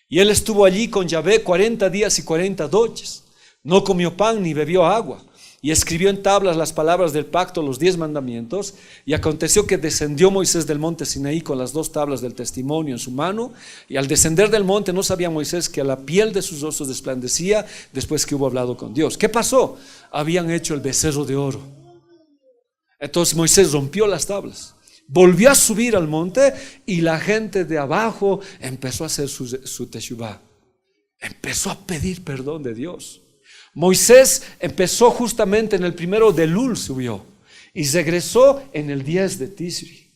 Y él estuvo allí con Yahvé 40 días y 40 noches. No comió pan ni bebió agua. Y escribió en tablas las palabras del pacto, los 10 mandamientos. Y aconteció que descendió Moisés del monte Sinaí con las 2 tablas del testimonio en su mano. Y al descender del monte no sabía Moisés que a la piel de sus rostros resplandecía después que hubo hablado con Dios. ¿Qué pasó? Habían hecho el becerro de oro. Entonces Moisés rompió las tablas, volvió a subir al monte y la gente de abajo empezó a hacer su teshuvah. Empezó a pedir perdón de Dios. Moisés empezó justamente en el primero de Elul, subió y regresó en el 10 de Tisri,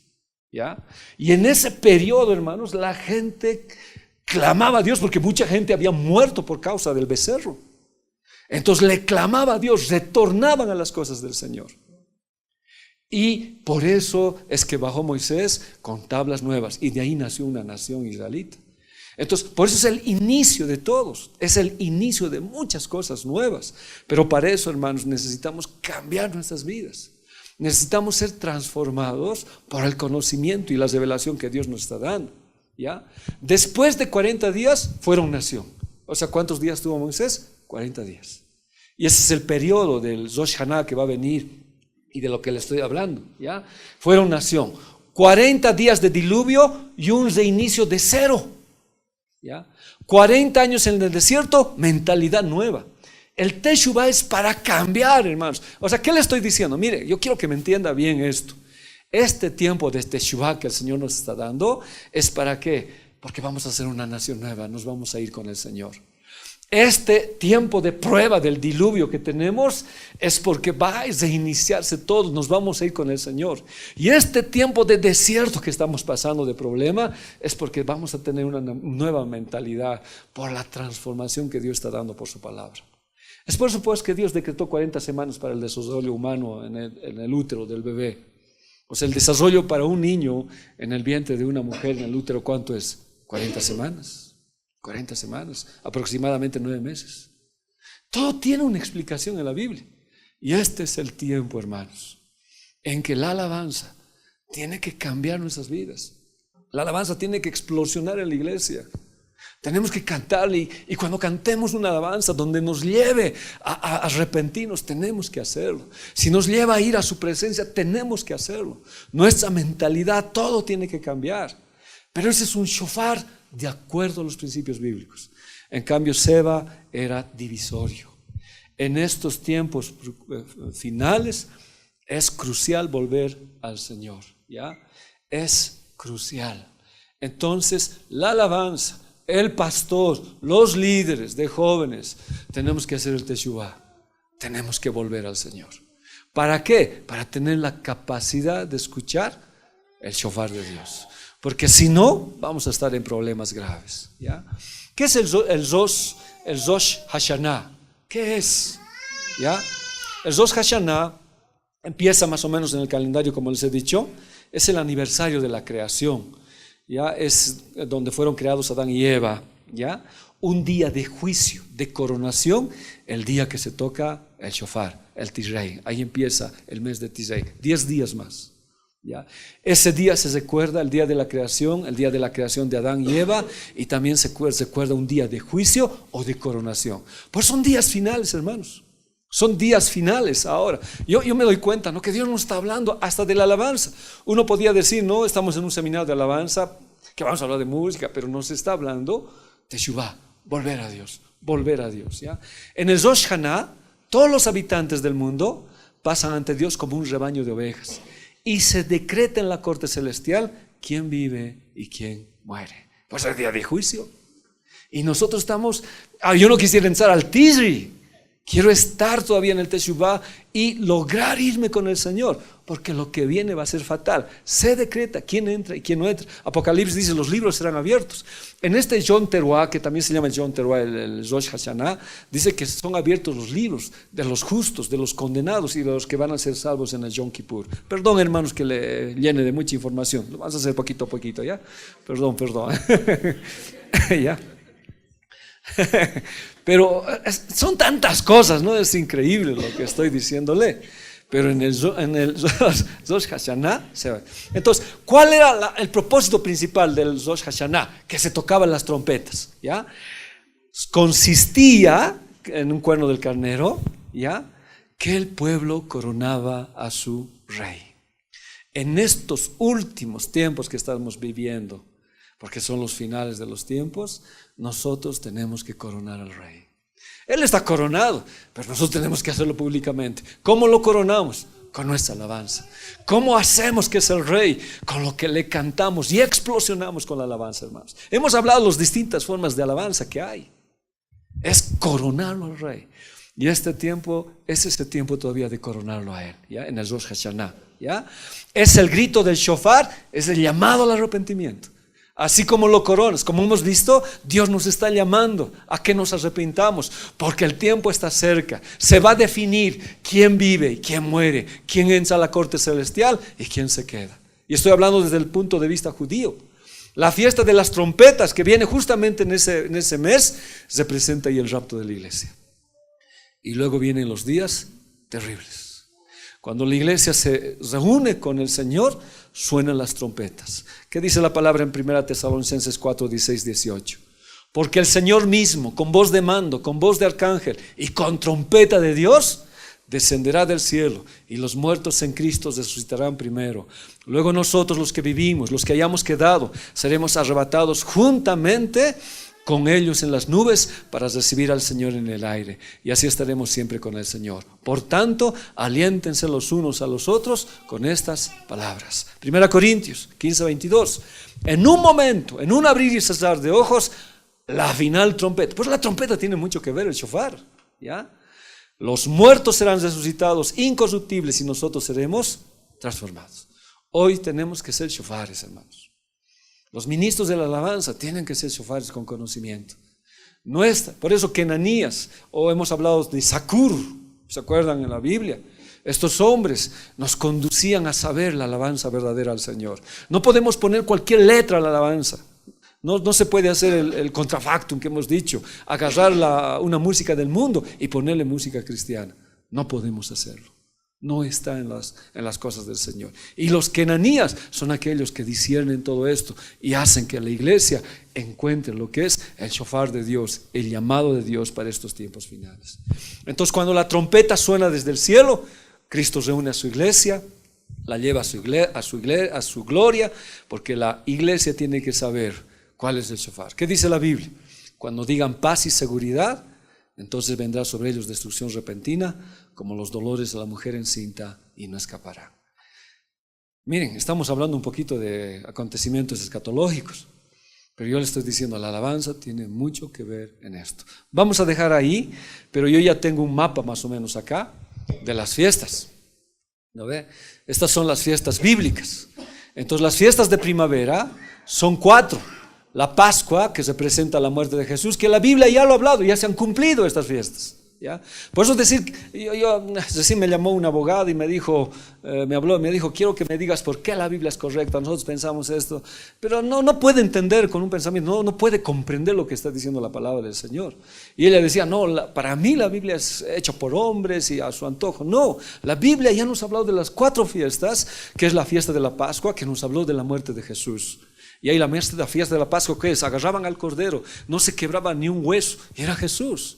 ¿ya? Y en ese periodo, hermanos, la gente clamaba a Dios porque mucha gente había muerto por causa del becerro. Entonces le clamaba a Dios, retornaban a las cosas del Señor. Y por eso es que bajó Moisés con tablas nuevas y de ahí nació una nación israelita. Entonces, por eso es el inicio de todos, es el inicio de muchas cosas nuevas. Pero para eso, hermanos, necesitamos cambiar nuestras vidas. Necesitamos ser transformados por el conocimiento y la revelación que Dios nos está dando, ¿ya? Después de 40 días fueron nación. O sea, ¿cuántos días tuvo Moisés? 40 días. Y ese es el periodo del Rosh Hashanah que va a venir y de lo que le estoy hablando, ¿ya? Fueron nación. 40 días de diluvio y un reinicio de cero, ¿ya? 40 años en el desierto, mentalidad nueva. El Teshuvah es para cambiar, hermanos. O sea, ¿qué le estoy diciendo? Mire, yo quiero que me entienda bien esto. Este tiempo de Teshuvah que el Señor nos está dando es para qué? Porque vamos a ser una nación nueva, nos vamos a ir con el Señor. Este tiempo de prueba del diluvio que tenemos es porque va a reiniciarse todo, nos vamos a ir con el Señor. Y este tiempo de desierto que estamos pasando de problema es porque vamos a tener una nueva mentalidad por la transformación que Dios está dando por su palabra. Es por eso pues que Dios decretó 40 semanas para el desarrollo humano en el útero del bebé. O sea, el desarrollo para un niño en el vientre de una mujer en el útero, ¿cuánto es? 40 semanas. 40 semanas, aproximadamente 9 meses. Todo tiene una explicación en la Biblia. Y este es el tiempo, hermanos, en que la alabanza tiene que cambiar nuestras vidas. La alabanza tiene que explosionar en la iglesia. Tenemos que cantarle y cuando cantemos una alabanza donde nos lleve a arrepentirnos, tenemos que hacerlo. Si nos lleva a ir a su presencia, tenemos que hacerlo. Nuestra mentalidad, todo tiene que cambiar. Pero ese es un shofar de acuerdo a los principios bíblicos. En cambio, Seba era divisorio. En estos tiempos finales es crucial volver al Señor, ¿ya? Es crucial. Entonces, la alabanza, el pastor, los líderes de jóvenes, tenemos que hacer el teshuvah. Tenemos que volver al Señor. ¿Para qué? Para tener la capacidad de escuchar el shofar de Dios. Porque si no, vamos a estar en problemas graves, ¿ya? ¿Qué es el Rosh Hashanah? ¿Qué es? ¿Ya? El Rosh Hashanah empieza más o menos en el calendario, como les he dicho, es el aniversario de la creación, ¿ya? Es donde fueron creados Adán y Eva, ¿ya? Un día de juicio, de coronación, el día que se toca el shofar, el Tishrei. Ahí empieza el mes de Tishrei, 10 días más. ¿Ya? Ese día se recuerda el día de la creación, el día de la creación de Adán y Eva, y también se recuerda un día de juicio o de coronación. Pues son días finales, hermanos. Son días finales ahora. Yo me doy cuenta, ¿no?, que Dios nos está hablando hasta de la alabanza. Uno podía decir, no, estamos en un seminario de alabanza, que vamos a hablar de música, pero nos está hablando de Teshuvah, volver a Dios, ¿ya? En el Rosh Hashanah, todos los habitantes del mundo pasan ante Dios como un rebaño de ovejas. Y se decreta en la corte celestial quién vive y quién muere. Pues es día de juicio. Y nosotros estamos, yo no quisiera entrar al Tishrei. Quiero estar todavía en el Teshuvah y lograr irme con el Señor, porque lo que viene va a ser fatal. Se decreta quién entra y quién no entra. Apocalipsis dice, los libros serán abiertos. En este Yom Teruah, que también se llama el Yom Teruah, el Rosh Hashanah, dice que son abiertos los libros de los justos, de los condenados y de los que van a ser salvos en el Yom Kippur. Perdón, hermanos, que le llene de mucha información. Lo vamos a hacer poquito a poquito, ¿ya? Perdón. ¿Ya? Pero son tantas cosas, ¿no? Es increíble lo que estoy diciéndole. Pero en el Rosh Hashanah se ve. Entonces, ¿cuál era el propósito principal del Rosh Hashanah? Que se tocaban las trompetas, ¿ya? Consistía en un cuerno del carnero, ¿ya?, que el pueblo coronaba a su rey. En estos últimos tiempos que estamos viviendo, porque son los finales de los tiempos, nosotros tenemos que coronar al rey. Él está coronado, pero nosotros tenemos que hacerlo públicamente. ¿Cómo lo coronamos? Con nuestra alabanza. ¿Cómo hacemos que es el rey? Con lo que le cantamos y explosionamos con la alabanza, hermanos. Hemos hablado de las distintas formas de alabanza que hay. Es coronarlo al rey. Y este tiempo es este tiempo todavía de coronarlo a él, ¿ya? En el Rosh Hashanah, ¿ya? Es el grito del shofar, es el llamado al arrepentimiento. Así como lo coronas, como hemos visto, Dios nos está llamando a que nos arrepintamos, porque el tiempo está cerca. Se va a definir quién vive y quién muere, quién entra a la corte celestial y quién se queda. Y estoy hablando desde el punto de vista judío. La fiesta de las trompetas, que viene justamente en ese mes, representa ahí el rapto de la iglesia. Y luego vienen los días terribles. Cuando la iglesia se reúne con el Señor, suenan las trompetas. ¿Qué dice la palabra en 1 Tesalonicenses 4, 16, 18? Porque el Señor mismo, con voz de mando, con voz de arcángel y con trompeta de Dios, descenderá del cielo, y los muertos en Cristo resucitarán primero. Luego nosotros, los que vivimos, los que hayamos quedado, seremos arrebatados juntamente con ellos en las nubes para recibir al Señor en el aire, y así estaremos siempre con el Señor. Por tanto, aliéntense los unos a los otros con estas palabras. 1 Corintios 15, 22. En un momento, en un abrir y cerrar de ojos, la final trompeta. Pues la trompeta tiene mucho que ver, el shofar, ¿ya? Los muertos serán resucitados, incorruptibles, y nosotros seremos transformados. Hoy tenemos que ser shofares, hermanos. Los ministros de la alabanza tienen que ser shofares con conocimiento. Por eso Kenanías, o hemos hablado de Sakur, ¿se acuerdan en la Biblia? Estos hombres nos conducían a saber la alabanza verdadera al Señor. No podemos poner cualquier letra a la alabanza. No se puede hacer el contrafactum que hemos dicho, agarrar una música del mundo y ponerle música cristiana. No podemos hacerlo. No está en las cosas del Señor. Y los kenanías son aquellos que disciernen todo esto y hacen que la iglesia encuentre lo que es el shofar de Dios, el llamado de Dios para estos tiempos finales. Entonces, cuando la trompeta suena desde el cielo, Cristo reúne a su iglesia, la lleva a su gloria, porque la iglesia tiene que saber cuál es el shofar. ¿Qué dice la Biblia? Cuando digan paz y seguridad, entonces vendrá sobre ellos destrucción repentina, como los dolores de la mujer encinta, y no escaparán. Miren, estamos hablando un poquito de acontecimientos escatológicos, pero yo le estoy diciendo, la alabanza tiene mucho que ver en esto. Vamos a dejar ahí, pero yo ya tengo un mapa más o menos acá de las fiestas. ¿No ve? Estas son las fiestas bíblicas. Entonces las fiestas de primavera son 4. La Pascua, que representa la muerte de Jesús, que la Biblia ya lo ha hablado, ya se han cumplido estas fiestas, ¿ya? Por eso recién me llamó un abogado y me dijo, me dijo, quiero que me digas por qué la Biblia es correcta. Nosotros pensamos esto, pero no puede entender con un pensamiento, no puede comprender lo que está diciendo la palabra del Señor. Y ella decía, para mí la Biblia es hecha por hombres y a su antojo. No, la Biblia ya nos ha hablado de las 4 fiestas, que es la fiesta de la Pascua, que nos habló de la muerte de Jesús. Y ahí la fiesta de la Pascua, ¿qué es? Agarraban al cordero, no se quebraba ni un hueso, y era Jesús.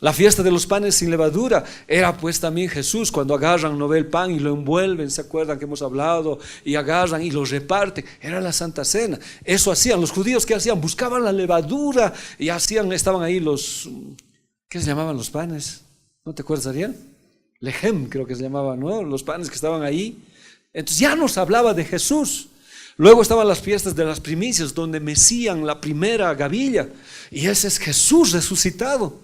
La fiesta de los panes sin levadura era pues también Jesús, cuando agarran, no ve el pan y lo envuelven, ¿se acuerdan que hemos hablado? Y agarran y lo reparten, era la Santa Cena. Eso hacían, los judíos, ¿qué hacían? Buscaban la levadura y estaban ahí ¿qué se llamaban los panes? ¿No te acuerdas, Ariel? Lejem creo que se llamaban, ¿no? Los panes que estaban ahí. Entonces ya nos hablaba de Jesús. Luego estaban las fiestas de las primicias, donde mecían la primera gavilla, y ese es Jesús resucitado.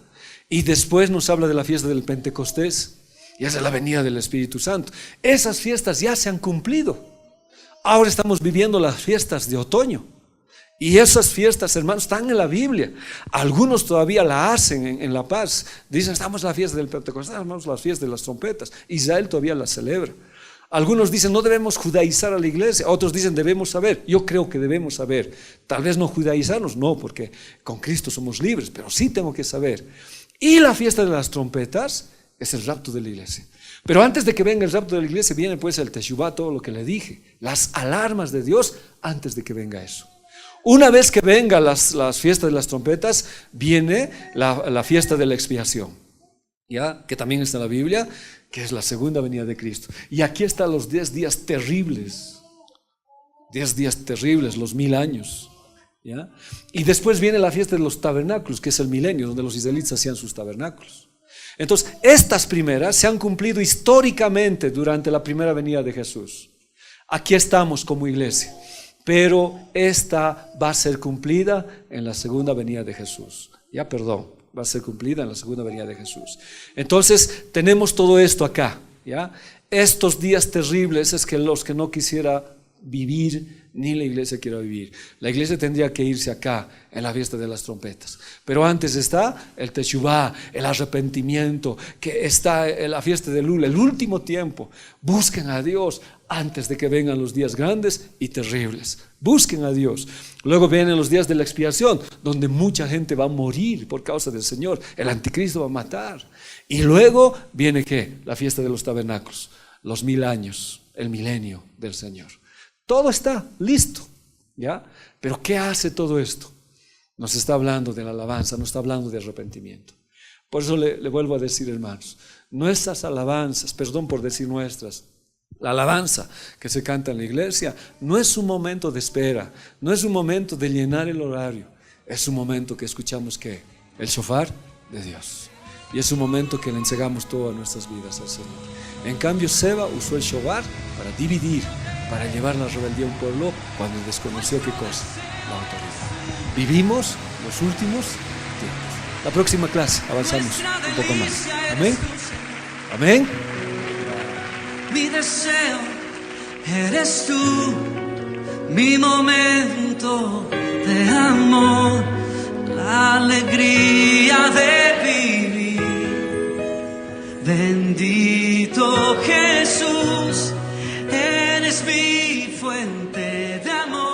Y después nos habla de la fiesta del Pentecostés, y esa es la venida del Espíritu Santo. Esas fiestas ya se han cumplido. Ahora estamos viviendo las fiestas de otoño, y esas fiestas, hermanos, están en la Biblia. Algunos todavía la hacen en La Paz. Dicen, estamos en la fiesta del Pentecostés, estamos en la fiesta de las trompetas. Israel todavía la celebra. Algunos dicen, no debemos judaizar a la iglesia. Otros dicen, debemos saber. Yo creo que debemos saber. Tal vez no judaizarnos, no, porque con Cristo somos libres, pero sí tengo que saber. Y la fiesta de las trompetas es el rapto de la iglesia. Pero antes de que venga el rapto de la iglesia, viene pues el Teshuvah, todo lo que le dije, las alarmas de Dios antes de que venga eso. Una vez que vengan las fiestas de las trompetas, viene la fiesta de la expiación, ¿ya? Que también está en la Biblia, que es la segunda venida de Cristo. Y aquí están los 10 días terribles. 10 días terribles, los 1000 años, ¿ya? Y después viene la fiesta de los tabernáculos, que es el milenio, donde los israelitas hacían sus tabernáculos. Entonces, estas primeras se han cumplido históricamente durante la primera venida de Jesús. Aquí estamos como iglesia, pero esta va a ser cumplida en la segunda venida de Jesús. Va a ser cumplida en la segunda venida de Jesús. Entonces tenemos todo esto acá, ¿ya? Estos días terribles es que los que no quisiera vivir, ni la iglesia quiera vivir. La iglesia tendría que irse acá en la fiesta de las trompetas. Pero antes está el Teshuvah, el arrepentimiento, que está en la fiesta de Lul, el último tiempo. Busquen a Dios antes de que vengan los días grandes y terribles. Busquen a Dios. Luego vienen los días de la expiación, donde mucha gente va a morir por causa del Señor. El anticristo va a matar. Y luego viene ¿qué? La fiesta de los tabernáculos, los 1000 años, el milenio del Señor. Todo está listo, ¿ya? Pero ¿qué hace todo esto? Nos está hablando de la alabanza, nos está hablando de arrepentimiento. Por eso le vuelvo a decir, hermanos, nuestras alabanzas, perdón por decir nuestras, la alabanza que se canta en la iglesia no es un momento de espera, no es un momento de llenar el horario, es un momento que escuchamos ¿qué? El shofar de Dios. Y es un momento que le entregamos todas nuestras vidas al Señor. En cambio, Seba usó el shofar para dividir, para llevar la rebeldía a un pueblo cuando desconoció ¿qué cosa? La autoridad. Vivimos los últimos tiempos. La próxima clase avanzamos un poco más. Amén. Amén. Mi deseo eres tú, mi momento de amor, la alegría de vivir. Bendito Jesús, eres mi fuente de amor.